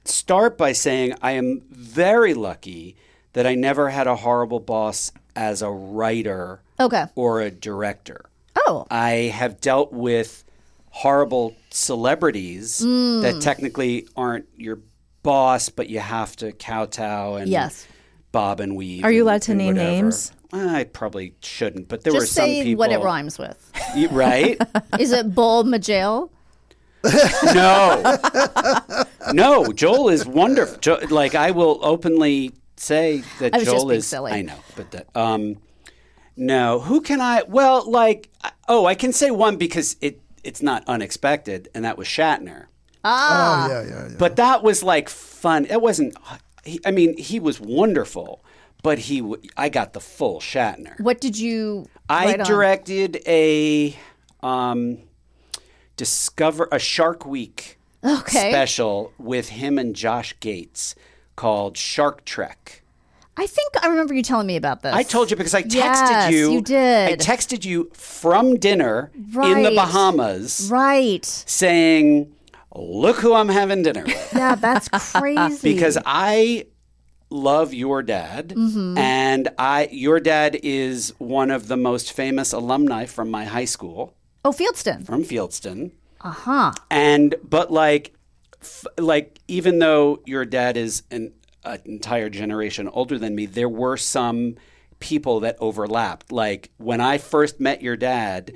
start by saying I am very lucky that I never had a horrible boss as a writer Okay. or a director. Oh, I have dealt with horrible celebrities that technically aren't your boss, but you have to kowtow and yes. bob and weave. Are you and- allowed to and name whatever. names? I probably shouldn't, but there were Just some say people. what it rhymes with. Right? Is it Bull Majale? No, Joel is wonderful. Like, I will openly say that I was just Joel being is. silly. I know, but that. No, who can I? Well, like, I can say one because it's not unexpected, and that was Shatner. Oh, yeah. But that was like fun. It wasn't. He was wonderful, but I got the full Shatner. What did you? I write on? directed a Shark Week special with him and Josh Gates called Shark Trek. I think I remember you telling me about this. I told you because I texted Yes, you. you did. I texted you from dinner in the Right. Bahamas Right. saying, "Look who I'm having dinner with." Yeah, that's crazy. Because I love your dad, Mm-hmm. and your dad is one of the most famous alumni from my high school, Fieldston. from Fieldston. But even though your dad is an entire generation older than me, there were some people that overlapped. Like when I first met your dad,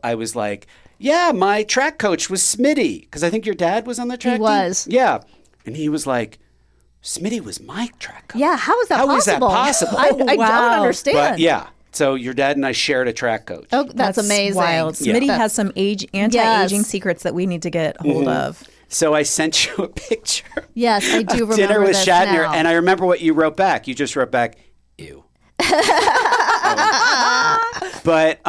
I was like, "Yeah, my track coach was Smitty," because I think your dad was on the track team. was. Yeah, and he was like, "Smitty was my track coach." Yeah, how is that How possible? is that possible? I don't Wow. understand. But yeah, so your dad and I shared a track coach. Oh, that's amazing. Wild. Yeah. Smitty has some anti-aging Yes. secrets that we need to get hold of. So I sent you a picture. Yes, I do remember Dinner with this Shatner, now. and I remember what you wrote back. You just wrote back, "Ew." But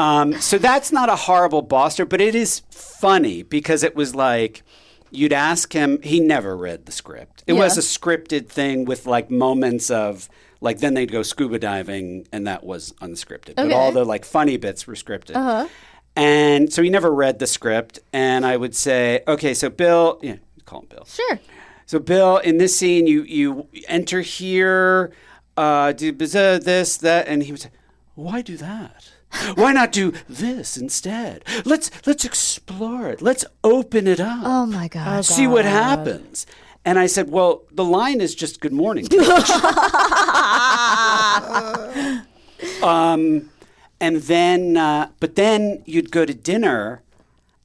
so that's not a horrible bosser, but it is funny because it was like you'd ask him. He never read the script. It was a scripted thing with like moments of like then they'd go scuba diving, and that was unscripted. But all the like funny bits were scripted. And so he never read the script, and I would say, "Okay, so Bill, call him Bill." Sure. So, Bill, in this scene, you enter here, do this, that, and he would say, "Why do that? Why not do this instead? Let's explore it. Let's open it up. Oh my God. See what happens." And I said, "Well, the line is just good morning." Bitch." And then, but then you'd go to dinner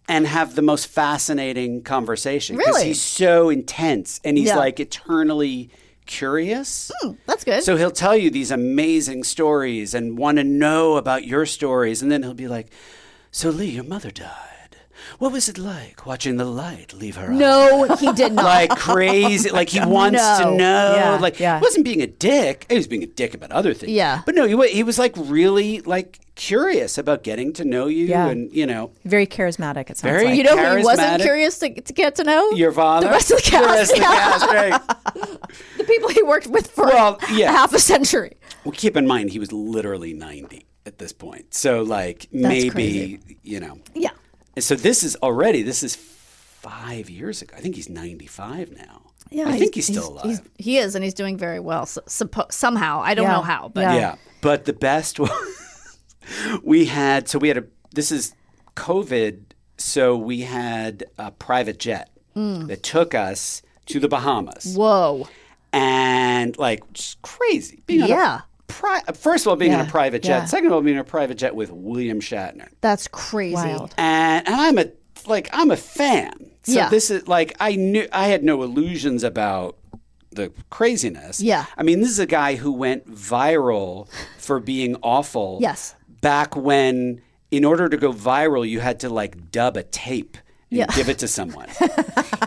and have the most fascinating conversation. Because Really? he's so intense and he's Yeah. like eternally curious. That's good. So he'll tell you these amazing stories and want to know about your stories. And then he'll be like, "So Lee, your mother died. What was it like watching the light leave her eyes?" no, he did not. Like crazy, like he wants to No. know. Yeah, Like yeah. he wasn't being a dick. He was being a dick about other things. Yeah. But no, he was like really like curious about getting to know you, Yeah. and Very charismatic, it sounds Very- like. you know who he wasn't charismatic. curious to get to know? your father, The rest of the cast. the rest of the Yeah. cast, right? The people he worked with for Well, yeah. half a century. Well, keep in mind he was literally 90 at this point, so like crazy. maybe Yeah. And so this is 5 years ago. I think he's 95 now. Yeah, I think he's still alive. He is, and he's doing very well. Somehow, I don't Yeah. know how, but Yeah. But the best was this is COVID, so we had a private jet that took us to the Bahamas. whoa, and like just crazy. Being on a first of all, being in a private jet. Yeah. Second of all, being in a private jet with William Shatner. That's crazy. Wild. And I'm a fan. So Yeah. this is like I had no illusions about the craziness. Yeah. I mean, this is a guy who went viral for being awful. Yes. Back when, in order to go viral, you had to like dub a tape and give it to someone.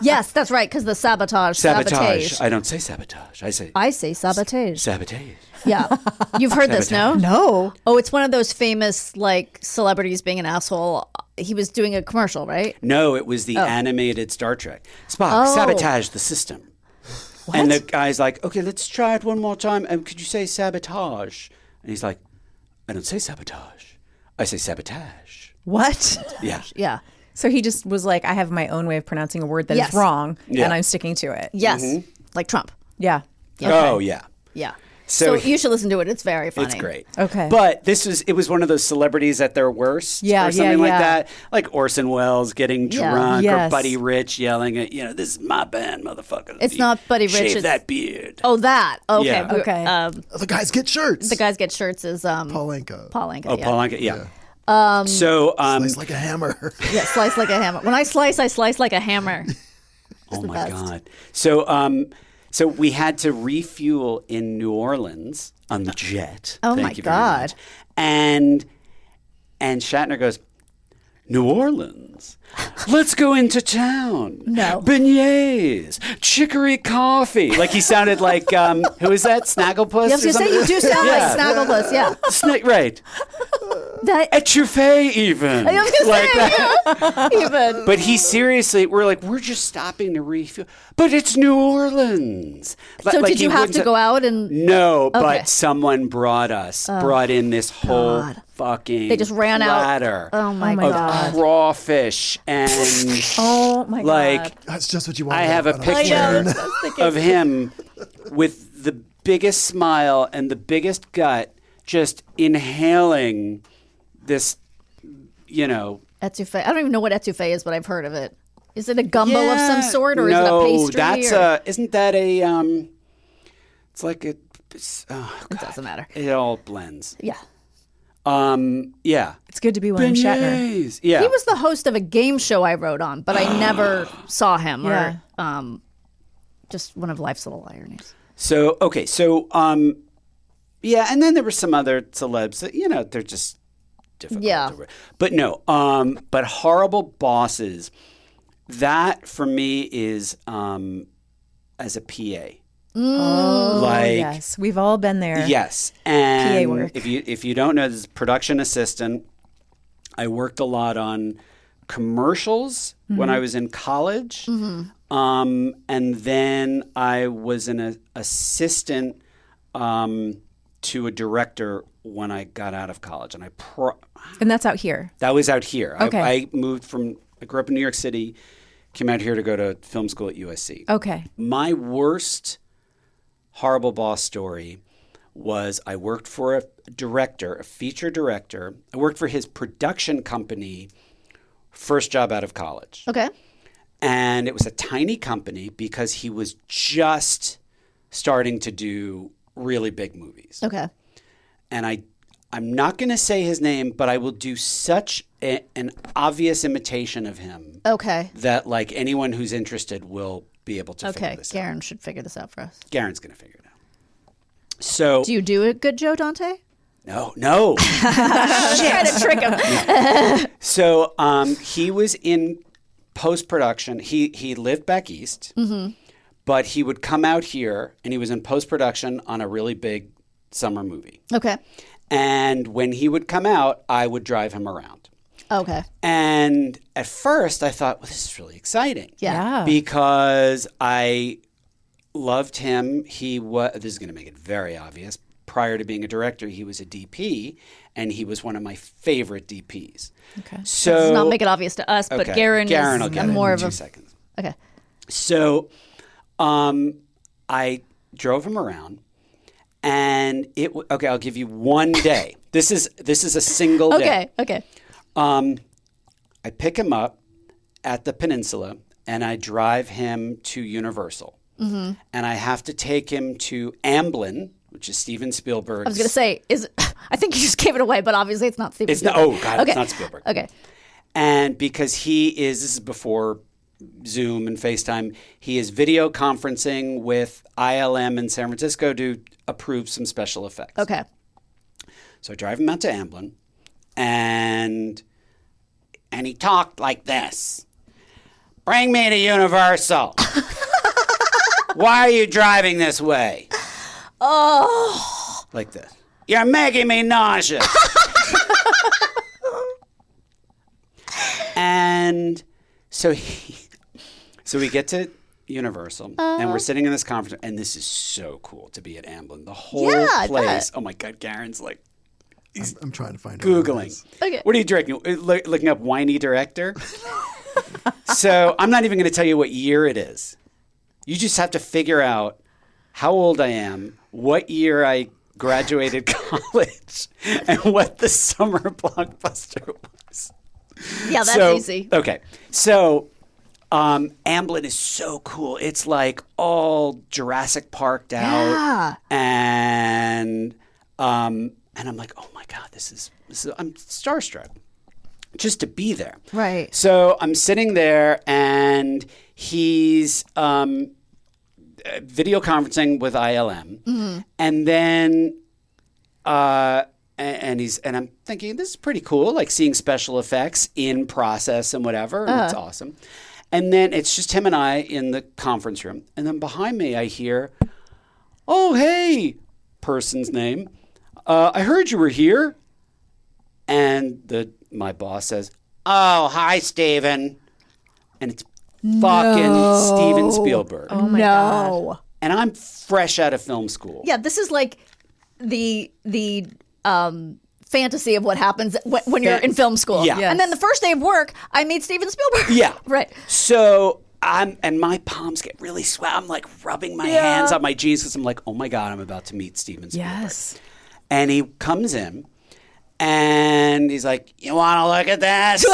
Yes, that's right, because the sabotage. I don't say sabotage. I say sabotage. sabotage. Yeah. You've heard this, no? No. Oh, it's one of those famous, like, celebrities being an asshole. He was doing a commercial, right? No, it was the animated Star Trek. Spock, sabotage the system. And the guy's like, okay, let's try it one more time. And could you say sabotage? And he's like, I don't say sabotage. I say sabotage. What? Yeah. Yeah. So he just was like, I have my own way of pronouncing a word that Yes. is wrong, Yeah. and I'm sticking to it. Yes. Like Trump. Yeah. Oh, yeah. Yeah. So So you should listen to it. It's very funny. It's great. Okay. But it was one of those celebrities at their worst Yeah, or something yeah, like yeah. that. Like Orson Welles getting Yeah. drunk or Yes. Buddy Rich yelling at, this is my band, motherfucker. It's not Buddy Rich, Shave it's- that beard. Oh, that. Okay. Yeah. Okay. The guys get shirts. The guys get shirts is Paul Anka. Paul Anka. Oh, yeah. Paul Anka, yeah. So, Slice like a hammer. Yeah, slice like a hammer. When I slice like a hammer. oh my best. God. So we had to refuel in New Orleans on the jet. Oh, Thank my you very God. much. And Shatner goes, New Orleans? Let's go into town. No. Beignets, chicory coffee. Like he sounded like, who is that? Snagglepuss? I was or going to say, something? you do sound Yeah. like Snagglepuss, yeah. Right. That, Etouffee even. I was going Like to that. say, even. But he seriously, we're just stopping to refuel. But it's New Orleans. So did you have to go out and... No, Okay. but someone brought in this whole fucking They just ran out. platter Oh, my my of God. crawfish and Oh my like God. That's just what you want. I have a I know, picture that's what I was thinking. of him with the biggest smile and the biggest gut just inhaling this, Etouffee. I don't even know what etouffee is, but I've heard of it. Is it a gumbo of some sort, or is it a pastry? That's or? isn't that a it's like a oh It God, doesn't matter. it all blends. Yeah. Yeah. It's good to be William Shatner. Beignets. Yeah. He was the host of a game show I wrote on, but I never saw him. Yeah. Or just one of life's little ironies. So okay, so yeah, and then there were some other celebs that they're just difficult. Yeah. But no, but horrible bosses. That for me is as a PA. Oh, Like yes. We've all been there. yes, and PA work. if you don't know, this is production assistant. I worked a lot on commercials when I was in college, and then I was an assistant to a director when I got out of college, and And that's out here. that was out here. Okay. I grew up in New York City, came out here to go to film school at USC. Okay. My worst horrible boss story was I worked for a director, a feature director. I worked for his production company, first job out of college. Okay. And it was a tiny company because he was just starting to do really big movies. Okay. And I'm not going to say his name, but I will do such an obvious imitation of him Okay. that like anyone who's interested will be able to figure Okay. this out. Garen should figure this out for us. Garen's going to figure it out. So Do you do a good Joe Dante? no. Trying to trick him. So he was in post production. He lived back east, but he would come out here and he was in post production on a really big summer movie. Okay. And when he would come out, I would drive him around. Okay. And at first, I thought, well, this is really exciting. Yeah. Because I loved him. This is going to make it very obvious. Prior to being a director, he was a DP, and he was one of my favorite DPs. Okay. So Does not make it obvious to us, but okay, Garen Garen will is get it more in of 2 a. seconds. Okay. So I drove him around, and I'll give you one day. This is a single day. Okay. I pick him up at the Peninsula, and I drive him to Universal. and I have to take him to Amblin, which is Steven Spielberg's. I was going to say, I think you just gave it away, but obviously it's not Steven Spielberg. Oh, God, okay. It's not Spielberg. Okay. And because this is before Zoom and FaceTime, he is video conferencing with ILM in San Francisco to approve some special effects. Okay. So I drive him out to Amblin, and he talked like this. Bring me to Universal. Why are you driving this way? Oh. Like this. You're making me nauseous. And so we get to Universal, and we're sitting in this conference, and this is so cool to be at Amblin. The whole place. Oh my God, Garen's like, I'm trying to find Googling. Okay. What are you directing? Looking up whiny director? So I'm not even going to tell you what year it is. You just have to figure out how old I am, what year I graduated college, and what the summer blockbuster was. Yeah, that's easy. Okay. So Amblin is so cool. It's like all Jurassic Parked out. Yeah. And I'm like, oh my God, this is I'm starstruck just to be there. Right. So I'm sitting there, and he's video conferencing with ILM, and then and I'm thinking, this is pretty cool, like seeing special effects in process and whatever. And it's awesome. And then it's just him and I in the conference room, and then behind me I hear, "Oh, hey," person's name. I heard you were here. And my boss says, "Oh, hi, Steven." And it's fucking Steven Spielberg. Oh my God. And I'm fresh out of film school. Yeah, this is like the fantasy of what happens when you're in film school. Yeah. Yes. And then the first day of work, I meet Steven Spielberg. Yeah. Right. So and my palms get really sweat. I'm like rubbing my hands on my jeans because I'm like, oh my God, I'm about to meet Steven Spielberg. Yes. And he comes in, and he's like, "You want to look at this?"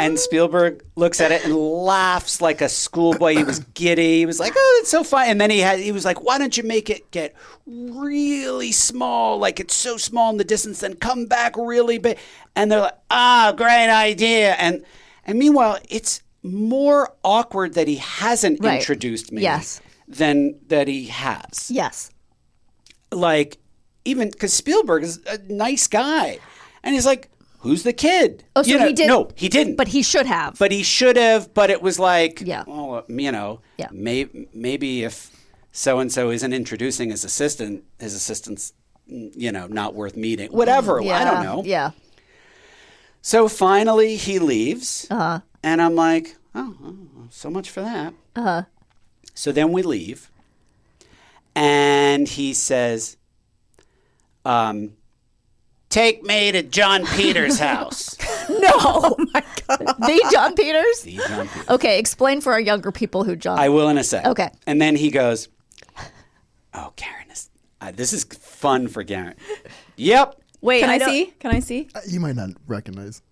And Spielberg looks at it and laughs like a schoolboy. He was giddy. He was like, "Oh, it's so fun." And then he was like, "Why don't you make it get really small? Like it's so small in the distance, then come back really big." And they're like, great idea." And meanwhile, it's more awkward that he hasn't introduced me than that he has. Yes. Like, even because Spielberg is a nice guy. And he's like, "Who's the kid?" Oh, so he didn't. No, he didn't. But he should have. But he should have. But it was like, Yeah. maybe if so-and-so isn't introducing his assistant's, not worth meeting. Whatever. I don't know. Yeah. So finally he leaves. And I'm like, oh, so much for that. So then we leave. And he says, "Take me to John Peters' house." No. Oh my God. The John Peters? The John Peters. Okay, explain for our younger people who John. I will in a sec. Okay. And then he goes, "Oh, Karen, this is fun for Karen." Yep. Wait, Can I see? You might not recognize.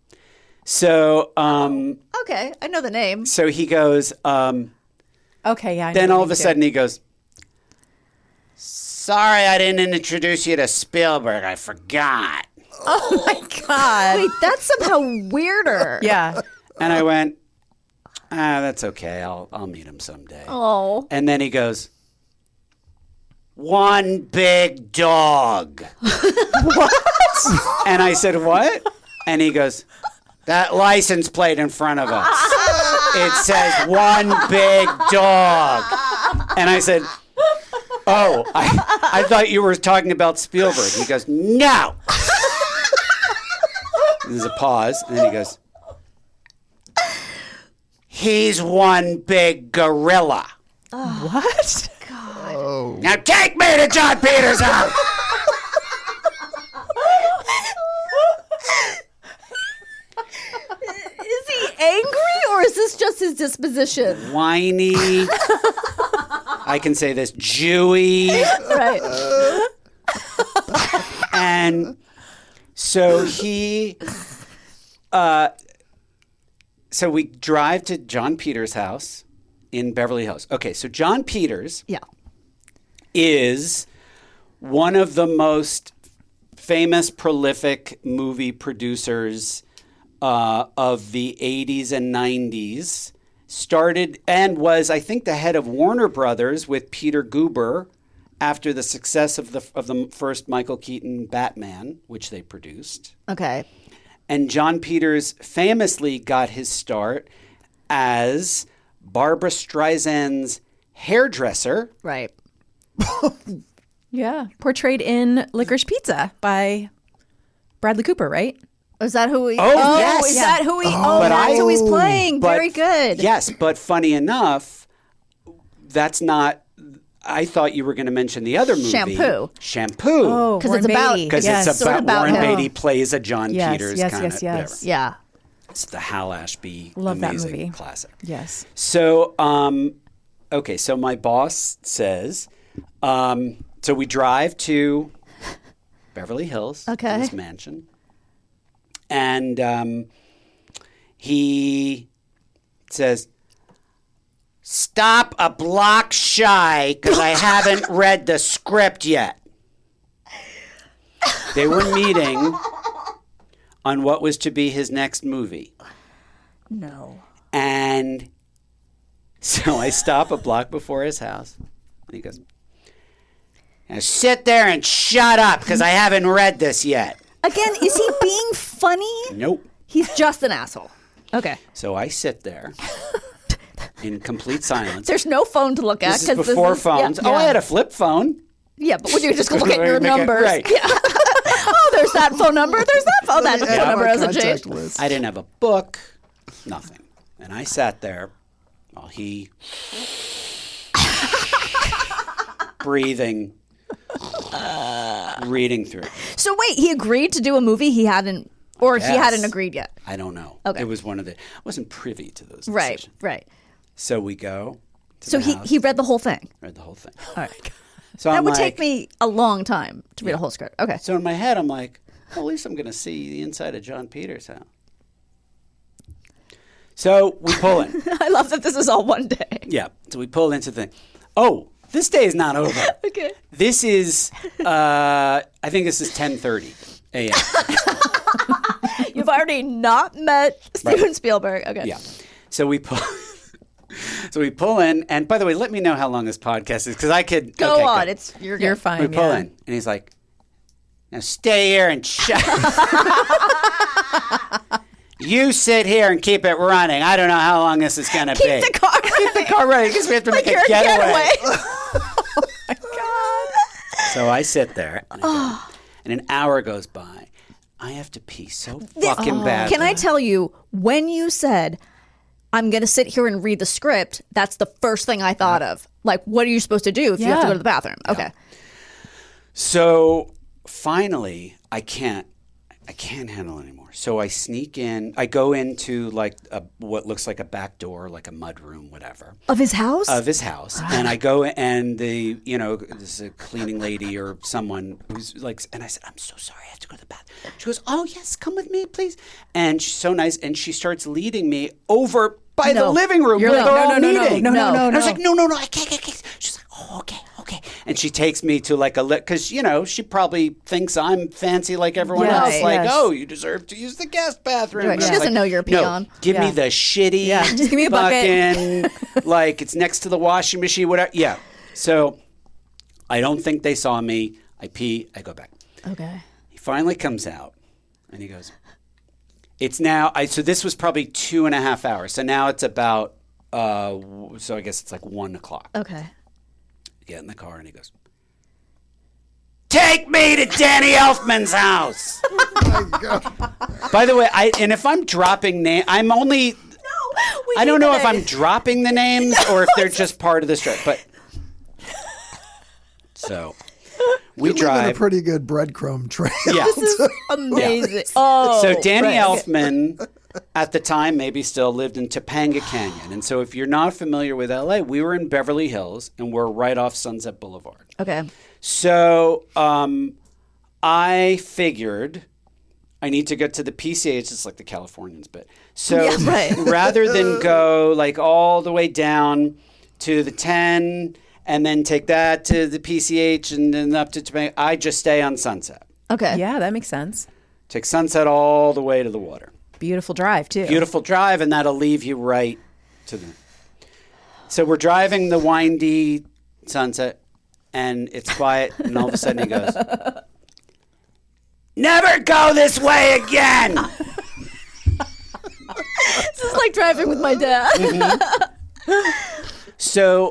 So, Okay, I know the name. so he goes, Okay, yeah. I know then the all name of a too. sudden he goes, "Sorry, I didn't introduce you to Spielberg. I forgot." Oh my God. Wait, that's somehow weirder. Yeah. And I went, "That's okay. I'll meet him someday." Oh. And then he goes, "One big dog." What? And I said, "What?" And he goes, "That license plate in front of us. It says one big dog." And I said, "Oh, I thought you were talking about Spielberg." He goes, "No." There's a pause, and then he goes, "He's one big gorilla." What? Oh. Now take me to John Peters' house. Is he angry or is this just his disposition? Whiny. I can say this, Jewy. Right. And so he so we drive to John Peters' house in Beverly Hills. Okay, so John Peters is one of the most famous, prolific movie producers of the 80s and 90s. Started and was, I think, the head of Warner Brothers with Peter Guber after the success of the first Michael Keaton Batman, which they produced. Okay. And John Peters famously got his start as Barbra Streisand's hairdresser. Right. Yeah. Portrayed in Licorice Pizza by Bradley Cooper, right? Is that who he? Oh, yes. Is that who he? But that's who he's playing. Very good. Yes, but funny enough, that's not. I thought you were going to mention the other movie, Shampoo. Oh, because Warren it's about Beatty. Because Yes. it's Sort of about about Warren him. Beatty plays a John Peters yes, kind yes, of. yes. Yeah. It's the Hal Ashby Love that amazing movie. classic. Yes. So, okay, so my boss says, so we drive to Beverly Hills, to Okay. this mansion, and he says, "Stop a block shy because I haven't read the script yet." They were meeting on what was to be his next movie. No. And so I stop a block before his house. And he goes, "Now sit there and shut up because I haven't read this yet." Again, is he being funny? Nope. He's just an asshole. Okay. So I sit there in complete silence. There's no phone to look at. This is before phones. Yeah, Oh, I had a flip phone. yeah, but would you just look at your Make it- numbers? right. Yeah. Oh, there's that phone number. There's that phone. That Add phone my number hasn't contact changed. list. I didn't have a book, nothing. And I sat there while he breathing, reading through. So wait, he agreed to do a movie he hadn't, or he Yes. hadn't agreed yet. I don't know. Okay. It was one of the. I wasn't privy to those Right, decisions. right. So we go. To So the house, he read the whole thing. read the whole thing. All right. So That I'm would like, take me a long time to read a whole script. Okay. So in my head, I'm like, well, at least I'm going to see the inside of John Peters' house. So we pull in. I love that this is all one day. Yeah. So we pull into the thing. Oh, this day is not over. Okay. This is, I think this is 10:30 a.m. You've already not met Steven Spielberg. Okay. Yeah. So we pull. So we pull in, and by the way, let me know how long this podcast is because I could Go okay, on. go. It's you're You're good. fine. We pull yeah. in, and he's like, "Now stay here and shut. You sit here and keep it running. I don't know how long this is going to be. Keep the car. Keep the car running because we have to Like make you're a a getaway." God. So I sit there, and, and an hour goes by. I have to pee so fucking bad. Can I tell you, when you said, I'm going to sit here and read the script, that's the first thing I thought of. Like, what are you supposed to do if you have to Yeah. go to the bathroom? Okay. So finally, I can't handle it anymore. So I sneak in. I go into like what looks like a back door, like a mud room, whatever, Of his house? of his house. And I go and there's a cleaning lady or someone who's like, and I said, "I'm so sorry, I have to go to the bathroom." She goes, "Oh yes, come with me, please." And she's so nice, and she starts leading me over by the No. living room You're where like, they're all no, meeting. no. And I was like, no, I can't. She's like, "Oh, okay. And she takes me to like because she probably thinks I'm fancy like everyone Yes, else. Like, yes. "Oh, you deserve to use the guest bathroom." Right, And she I was doesn't know you're a "No, peon." give me Yeah. the shitty, Yeah, just give me a bucket. fucking like it's next to the washing machine, whatever. Yeah. So I don't think they saw me. I pee. I go back. Okay. He finally comes out and he goes, "It's now." So this was probably 2.5 hours. So now it's about. So I guess it's like 1 o'clock. Okay. Get in the car and he goes, "Take me to Danny Elfman's house." By the way, if I'm dropping name, I'm only. I don't know if I'm dropping the names or if they're just part of the strip. But so we You're leaving drive. a pretty good breadcrumb trail. Yeah. This is amazing. Oh. So Danny right. Elfman, at the time, maybe still lived in Topanga Canyon. And so if you're not familiar with LA, we were in Beverly Hills and we're right off Sunset Boulevard. Okay. So I figured I need to go to the PCH. It's like the Californians bit. So Yeah, right. rather than go like all the way down to the 10 and then take that to the PCH and then up to Topanga, I just stay on Sunset. Okay. Yeah, that makes sense. Take Sunset all the way to the water. Beautiful drive, too. Beautiful drive, and that'll leave you right to the... So we're driving the windy Sunset, and it's quiet, and all of a sudden he goes, "Never go this way again!" This is like driving with my dad. So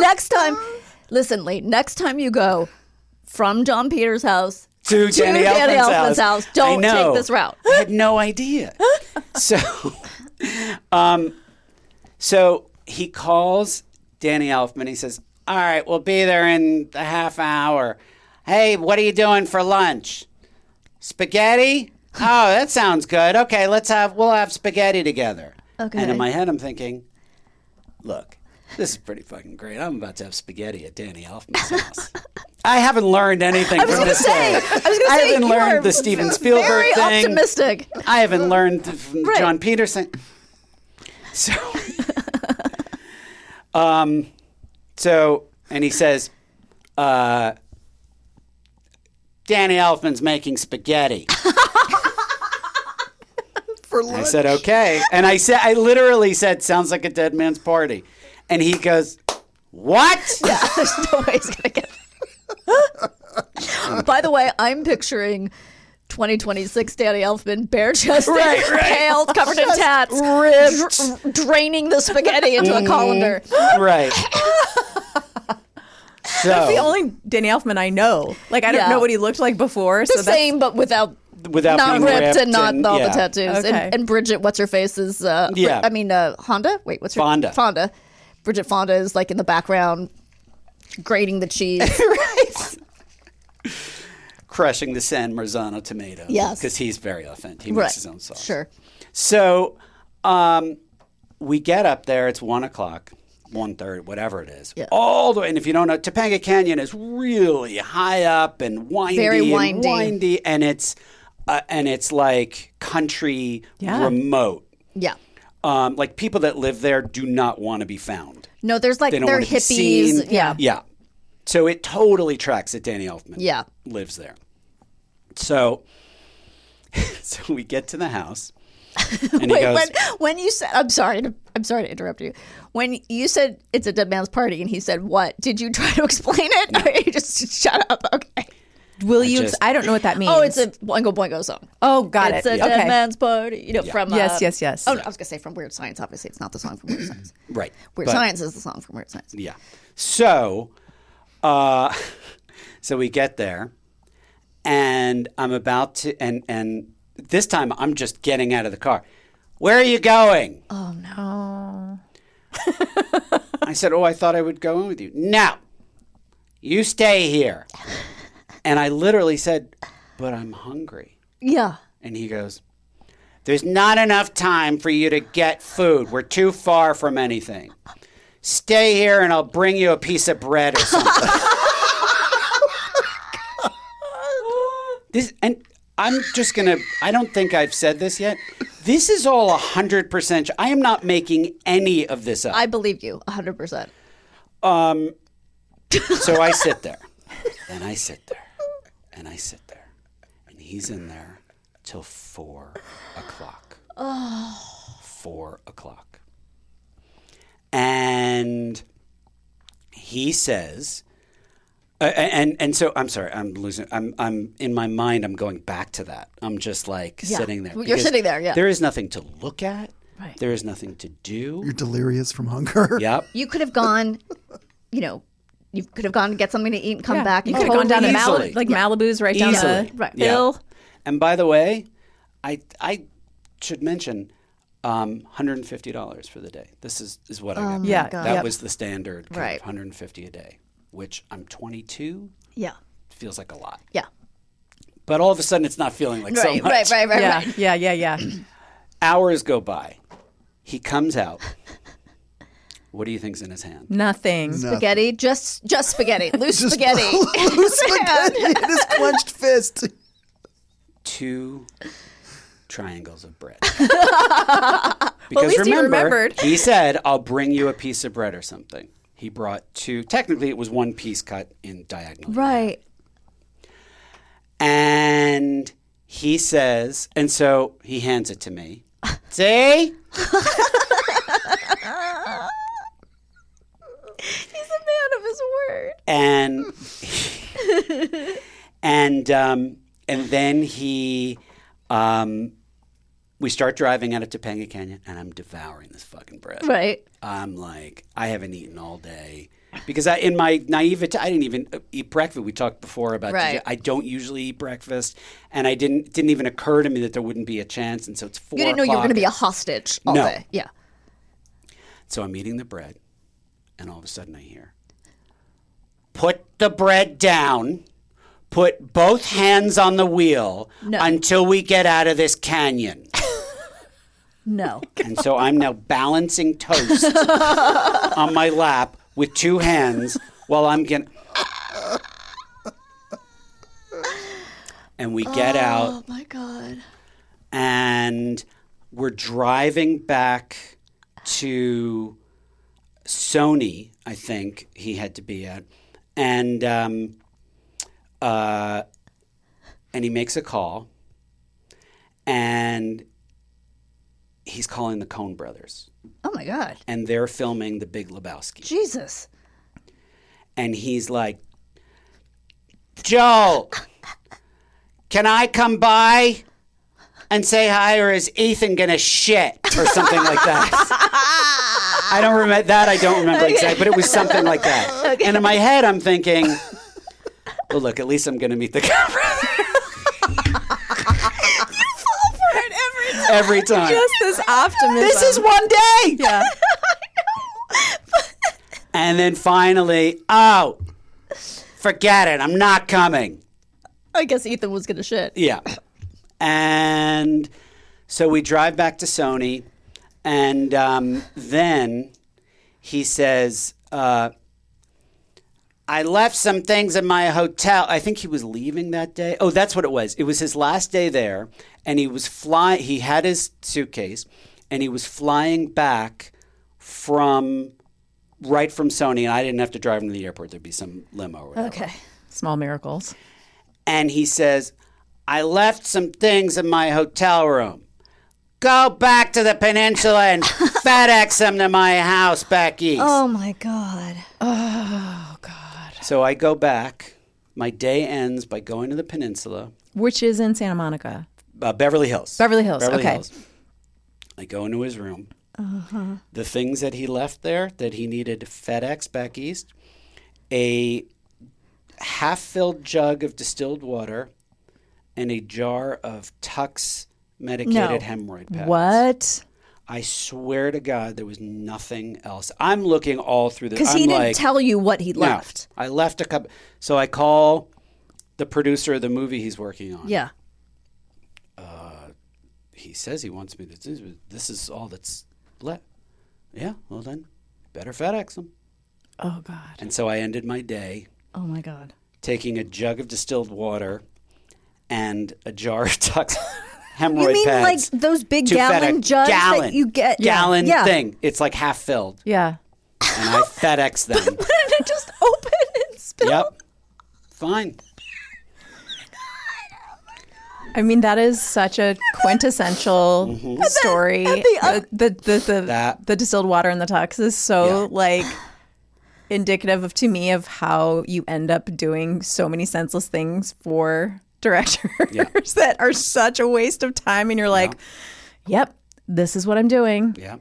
Next time, listen, Lee, next time you go from John Peters' house to Danny Elfman's house. don't I know. take this route. I had no idea. So he calls Danny Elfman. He says, "All right, we'll be there in a half hour. Hey, what are you doing for lunch? Spaghetti? Oh, that sounds good. Okay, we'll have spaghetti together." Okay. And in my head, I'm thinking, look, this is pretty fucking great. I'm about to have spaghetti at Danny Elfman's house. I haven't learned anything from this day. I haven't learned the Steven Spielberg very thing. optimistic. I haven't learned from Right. John Peterson. So, and he says, Danny Elfman's making spaghetti. For I lunch. said, okay. And I literally said, sounds like a dead man's party. And he goes, what? Yeah, there's no way he's gonna get. By the way, I'm picturing 2026 Danny Elfman, bare-chested, Right. pale, covered in tats, draining the spaghetti into a colander. Right. That's the only Danny Elfman I know. Like, I don't Yeah. know what he looked like before. The same, but without not being ripped and not all yeah. the tattoos. Okay. And Bridget, what's her face is? Honda. Wait, what's her? Fonda. Fonda. Bridget Fonda is like in the background, grating the cheese. Right. Crushing the San Marzano tomato. Yes. Because he's very authentic. He makes his own sauce. Sure. So we get up there. It's 1 o'clock, 1:30, whatever it is. Yeah. All the way. And if you don't know, Topanga Canyon is really high up and windy. Very and windy. And it's like country remote. Yeah. Like people that live there do not want to be found. No, there's like They don't they're want to be hippies. seen. Yeah. Yeah. So it totally tracks that Danny Elfman Yeah. lives there. So we get to the house, and he Wait, goes, when you said, I'm sorry to interrupt you. When you said it's a dead man's party, and he said, "What?" Did you try to explain it, or you just shut up? Okay. Will you? I don't know what that means. Oh, it's a Boingo Boingo song. Oh, got It's it. a dead man's party. You know, from Yes. Oh, no, I was gonna say from Weird Science. Obviously, it's not the song from Weird Science. right. Weird But- Science is the song from Weird Science. Yeah. So, so we get there, and I'm about to, and this time I'm just getting out of the car. Where are you going? Oh no. I said, I thought I would go in with you. No, you stay here. And I literally said, but I'm hungry. Yeah. And he goes, there's not enough time for you to get food. We're too far from anything. Stay here and I'll bring you a piece of bread or something. And I'm just going to, I don't think I've said this yet. This is all 100%. I am not making any of this up. I believe you 100%. So I sit there, and I sit there, and I sit there, and he's in there till 4 o'clock. Oh. 4 o'clock. And he says, and so I'm sorry, I'm losing. I'm in my mind. I'm going back to that. I'm just like sitting there. You're because sitting there, yeah. There is nothing to look at. Right. There is nothing to do. You're delirious from hunger. Yep. You could have gone, you could have gone to get something to eat and come back. You and could have gone down to Easily. Malibu's right down Easily. the Right. hill. And by the way, I should mention $150 for the day. This is what I got. my Yeah, God. That Yep. was the standard, kind Right. of $150 a day, which I'm 22, Yeah. feels like a lot. Yeah. But all of a sudden, it's not feeling like so Right, much. right. Yeah. Hours go by. He comes out. What do you think's in his hand? Nothing. Spaghetti, just spaghetti, loose spaghetti. Loose spaghetti in his clenched fist. 2 triangles of bread. Well, at Because least you remembered. he said, I'll bring you a piece of bread or something. He brought 2. Technically, it was 1 piece cut in diagonal. Right. And he says, and so he hands it to me. See? He's a man of his word. And then he, we start driving out of Topanga Canyon, and I'm devouring this fucking bread. Right. I'm like, I haven't eaten all day. Because in my naivete, I didn't even eat breakfast. We talked before about I don't usually eat breakfast, and it didn't even occur to me that there wouldn't be a chance. And so it's 4 You didn't know you were going to be a hostage all day. Yeah. So I'm eating the bread, and all of a sudden I hear, put the bread down, put both hands on the wheel until we get out of this canyon. No. And so I'm now balancing toast on my lap with 2 hands while I'm getting... And we get out. Oh, my God. And we're driving back to Sony, I think he had to be at. And he makes a call. And he's calling the Coen brothers. Oh, my God. And they're filming The Big Lebowski. Jesus. And he's like, Joel, can I come by and say hi, or is Ethan going to shit? Or something like that. I don't remember that. I don't remember exactly, but it was something like that. Okay. And in my head, I'm thinking, well, look, at least I'm going to meet the camera. Every time. Just this optimism. This is one day. Yeah. And then finally, forget it. I'm not coming. I guess Ethan was going to shit. Yeah. And so we drive back to Sony. And then he says, I left some things in my hotel. I think he was leaving that day. Oh, that's what it was. It was his last day there. And he was flying. He had his suitcase. And he was flying back right from Sony. And I didn't have to drive him to the airport. There'd be some limo or whatever. Okay. Small miracles. And he says, I left some things in my hotel room. Go back to the peninsula and FedEx them to my house back east. Oh, my God. Oh, God. So I go back. My day ends by going to the peninsula. Which is in Santa Monica? Beverly Hills. Beverly Hills, okay. I go into his room. Uh-huh. The things that he left there that he needed to FedEx back east, a half-filled jug of distilled water, and a jar of Tux medicated hemorrhoid pads. What? I swear to God, there was nothing else. I'm looking all through this. Because he didn't tell you what he left. No, I left a cup. So I call the producer of the movie he's working on. Yeah. He says he wants me to do this. Is all that's left. Yeah, well then, better FedEx him. Oh, God. And so I ended my day. Oh, my God. Taking a jug of distilled water and a jar of Tux hemorrhoid You mean pads like those big gallon jugs that you get? Gallon thing. It's like half filled. Yeah. And I FedEx them. But it just open and spill? Yep. Fine. I mean, that is such a quintessential story. The distilled water in the Tux is so indicative to me of how you end up doing so many senseless things for directors that are such a waste of time. And you're like, yep, this is what I'm doing. Yeah.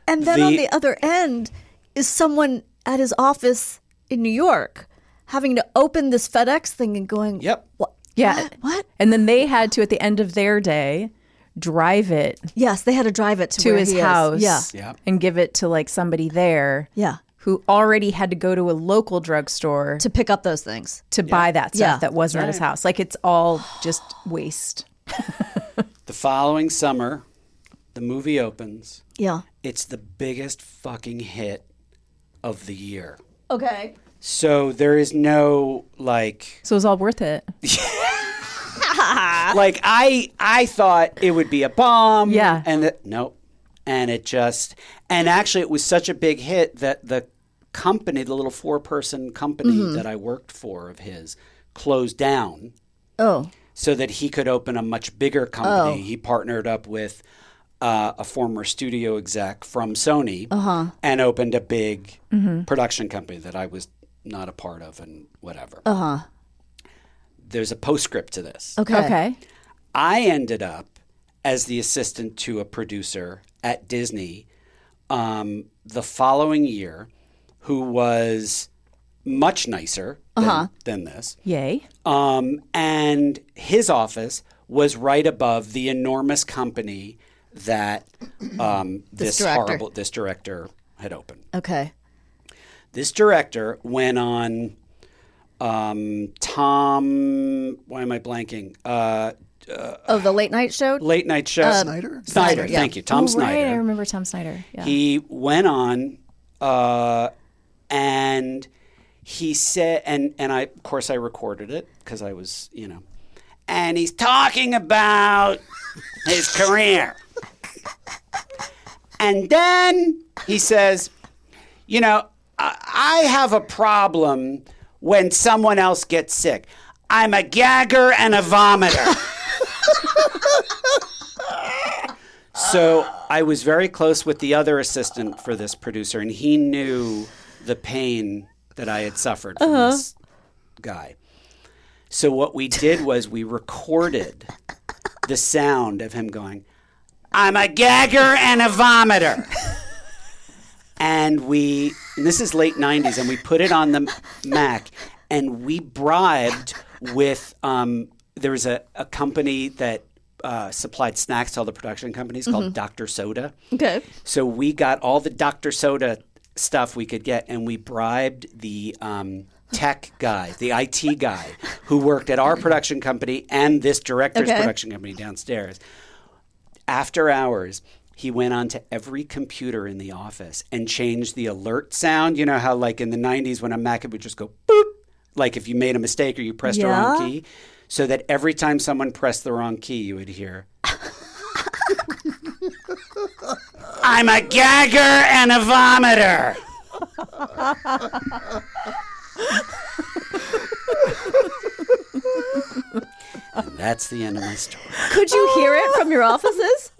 And then on the other end is someone at his office in New York having to open this FedEx thing and going, Yep. What? Yeah. What? And then they had to, at the end of their day, drive it Yes, they had to drive it to where his he is. house Yeah. and give it to like somebody there Yeah. who already had to go to a local drugstore To pick up those things. to buy that stuff Yeah. that wasn't at his house. Like it's all just waste. The following summer, the movie opens. Yeah. It's the biggest fucking hit of the year. Okay. So there is no So it was all worth it. Like I thought it would be a bomb. Yeah. And nope. And and actually it was such a big hit that the company, the little 4-person company that I worked for of his, closed down. Oh. So that he could open a much bigger company. He partnered up with a former studio exec from Sony and opened a big production company that I was not a part of and whatever. There's a postscript to this. Okay. I ended up as the assistant to a producer at Disney the following year who was much nicer than this. Yay. And his office was right above the enormous company that this director had opened. Okay. This director went on Tom. Why am I blanking? The late night show? Late night show. Snyder? Snyder, yeah. thank you. Tom Snyder. Right, I remember Tom Snyder. Yeah. He went on and he said, and I, of course, I recorded it because I was, and he's talking about his career. And then he says, I have a problem when someone else gets sick. I'm a gagger and a vomiter. So I was very close with the other assistant for this producer, and he knew the pain that I had suffered from this guy. So what we did was we recorded the sound of him going, I'm a gagger and a vomiter. And this is late 90s, and we put it on the Mac, and we bribed with, there was a company that supplied snacks to all the production companies called Dr. Soda. Okay. So we got all the Dr. Soda stuff we could get, and we bribed the tech guy, the IT guy, who worked at our production company and this director's production company downstairs. After hours, he went on to every computer in the office and changed the alert sound. You know how like in the 90s when a Mac, it would just go boop, like if you made a mistake or you pressed the wrong key, so that every time someone pressed the wrong key, you would hear, I'm a gagger and a vomiter. And that's the end of my story. Could you hear it from your offices?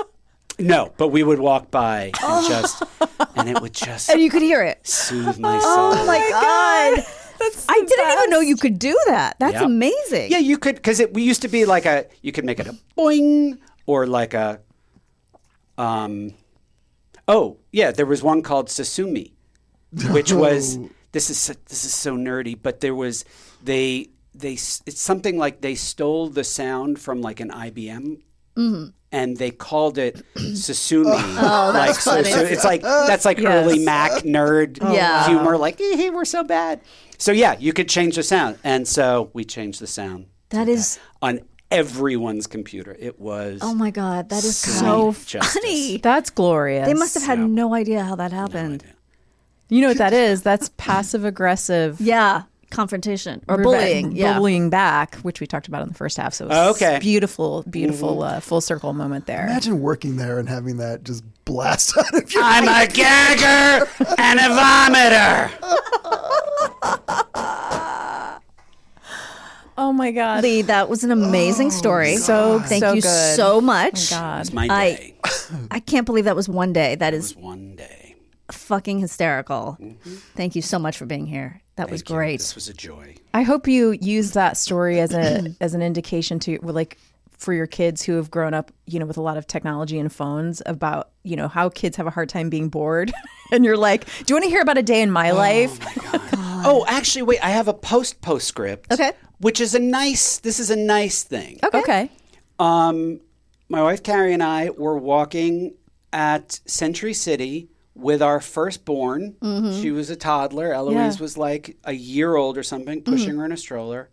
No, but we would walk by and it would just And you could hear it. soothe my soul. Oh my God. I didn't even know you could do that. That's Yep. amazing. Yeah, you could, because we used to be like you could make it a boing or like a, there was one called Sasumi, which was, this is so nerdy, but there was, it's something like they stole the sound from like an IBM and they called it Sasumi. That's funny. So it's like, that's like early Mac nerd humor, like, hey, we're so bad. So yeah, you could change the sound. And so we changed the sound. That is on everyone's computer. It was. Oh my God, that is sweet so justice. funny. That's glorious. They must have had no idea how that happened. You know what that is? That's passive aggressive. Yeah, confrontation or bullying. Yeah. Bullying back, which we talked about in the first half. So it was beautiful full circle moment there. Imagine working there and having that just blast out of your I'm a gagger and a vomiter. Oh my God. Lee, that was an amazing story. Thank you good. so much. Oh my God. It's my day. I can't believe that was one day. That is One day. fucking hysterical. Thank you so much for being here. That was Thank you. great. This was a joy. I hope you use that story as an indication to like for your kids who have grown up, with a lot of technology and phones about, how kids have a hard time being bored. And you're like, do you want to hear about a day in my life? Oh my God. Oh, actually, wait, I have a postscript. Okay. Which is this is a nice thing. Okay. My wife Carrie and I were walking at Century City with our firstborn. She was a toddler. Eloise was like a year old or something, pushing her in a stroller.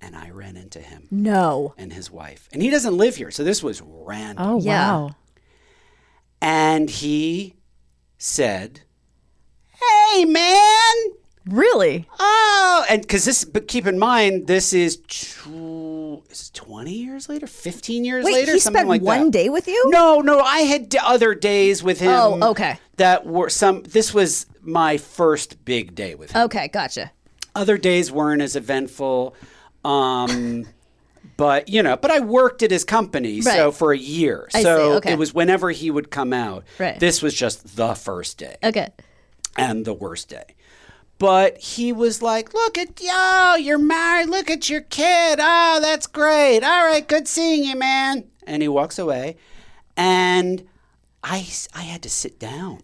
And I ran into him. No. And his wife. And he doesn't live here, so this was random. Oh, Yeah. wow. And he said, hey, man. Really? Oh, and because but keep in mind, this is 20 years years later, 15 years Wait, later, he something spent like one that. day with you? No, I had other days with him. Oh, okay. That were this was my first big day with him. Okay, gotcha. Other days weren't as eventful. But I worked at his company so for a year. I So see, okay. it was whenever he would come out. Right. This was just the first day. Okay. And the worst day. But he was like, look at you're married. Look at your kid. Oh, that's great. All right, good seeing you, man. And he walks away. And I had to sit down.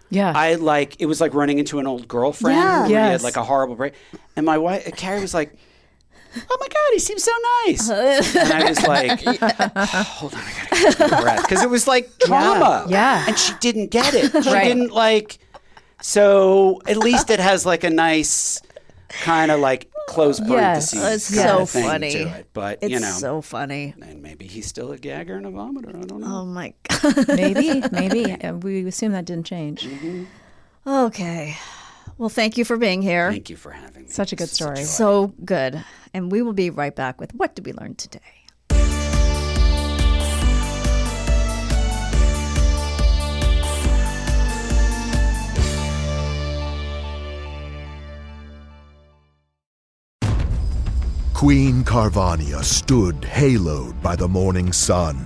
Yeah. It was like running into an old girlfriend. Yeah. Where he had Yes. like a horrible break. And my wife, Carrie, was like, oh my God, he seems so nice. And I was like, hold on, I gotta get a breath. Because it was like drama. Yeah. And she didn't get it. She Right. didn't so at least it has like a nice kind of like close parentheses It's kind so of thing funny. to it. But, It's so funny. and maybe he's still a gagger and a vomiter. I don't know. Oh my God. Maybe. We assume that didn't change. Okay. Well, thank you for being here. Thank you for having me. Such a good This is story. joy. So good. And we will be right back with What Did We Learn Today? Queen Carvania stood haloed by the morning sun.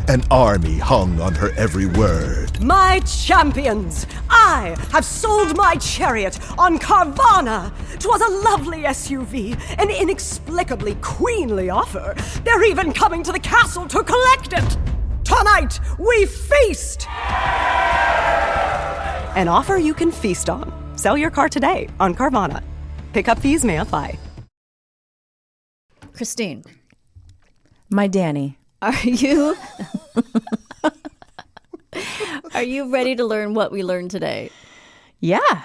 An army hung on her every word. My champions, I have sold my chariot on Carvana. 'Twas a lovely SUV, an inexplicably queenly offer. They're even coming to the castle to collect it. Tonight, we feast! An offer you can feast on. Sell your car today on Carvana. Pickup fees may apply. Kristine, My Danny. are you ready to learn what we learned today? Yeah.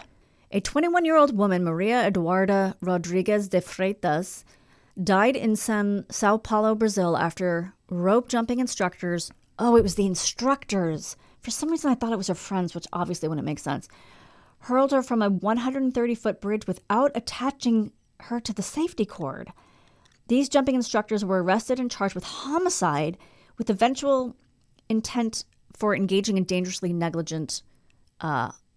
A 21-year-old woman, Maria Eduarda Rodriguez de Freitas, died in Sao Paulo, Brazil, after rope jumping instructors. Oh, it was the instructors. For some reason, I thought it was her friends, which obviously wouldn't make sense. Hurled her from a 130-foot bridge without attaching her to the safety cord. These jumping instructors were arrested and charged with homicide with eventual intent for engaging in dangerously negligent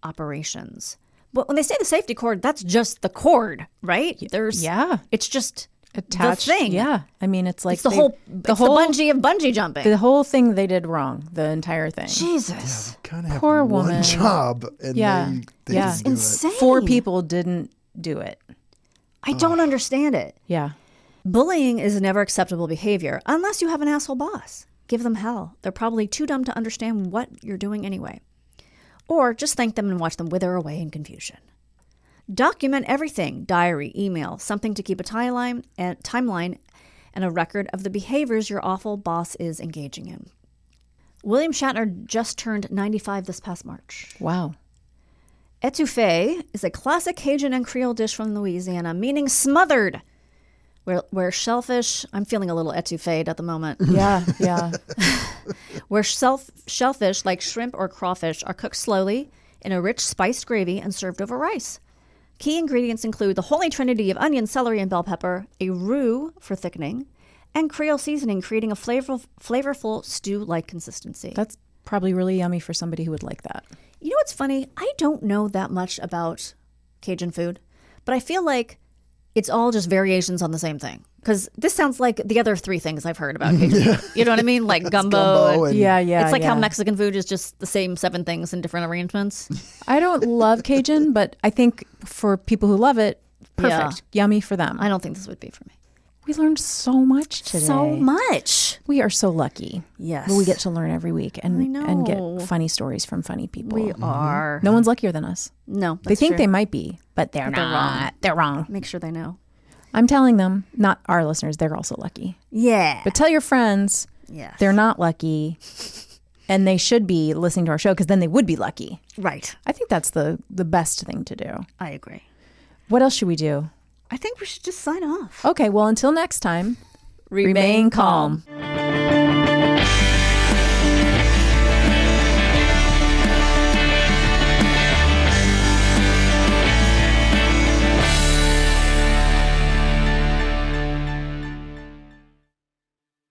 operations. But when they say the safety cord, that's just the cord, right? It's just Attached. the thing. Yeah. I mean, it's like It's the bungee of bungee jumping. The whole thing they did wrong. The entire thing. Jesus. Kind of have Poor one woman. job, and Yeah. they Yeah. didn't do it. Insane. 4 people didn't do it. I don't understand it. Yeah. Bullying is never acceptable behavior unless you have an asshole boss. Give them hell. They're probably too dumb to understand what you're doing anyway. Or just thank them and watch them wither away in confusion. Document everything: diary, email, something to keep a timeline and a record of the behaviors your awful boss is engaging in. William Shatner just turned 95 this past March. Wow. Etouffee is a classic Cajun and Creole dish from Louisiana, meaning smothered. Where shellfish, I'm feeling a little etouffee at the moment. Yeah. Yeah. Where shellfish like shrimp or crawfish are cooked slowly in a rich spiced gravy and served over rice. Key ingredients include the holy trinity of onion, celery, and bell pepper, a roux for thickening, and Creole seasoning, creating a flavorful stew-like consistency. That's probably really yummy for somebody who would like that. You know what's funny? I don't know that much about Cajun food, but I feel like it's all just variations on the same thing. Because this sounds like the other 3 things I've heard about Cajun food. You know what I mean? Like gumbo. Gumbo and- and- Yeah. it's like how Mexican food is just the same 7 things in different arrangements. I don't love Cajun, but I think for people who love it, perfect. Yummy for them. I don't think this would be for me. We learned so much today. So much. We are so lucky. Yes. We get to learn every week and know. get funny stories from funny people. We are. No one's luckier than us. No, They think true. they might be, but they're they're not. They're wrong. Make sure they know. I'm telling them, not our listeners, they're also lucky. Yeah. But tell your friends Yes. they're not lucky and they should be listening to our show because then they would be lucky. Right. I think that's the best thing to do. I agree. What else should we do? I think we should just sign off. Okay, well, until next time, Remain calm.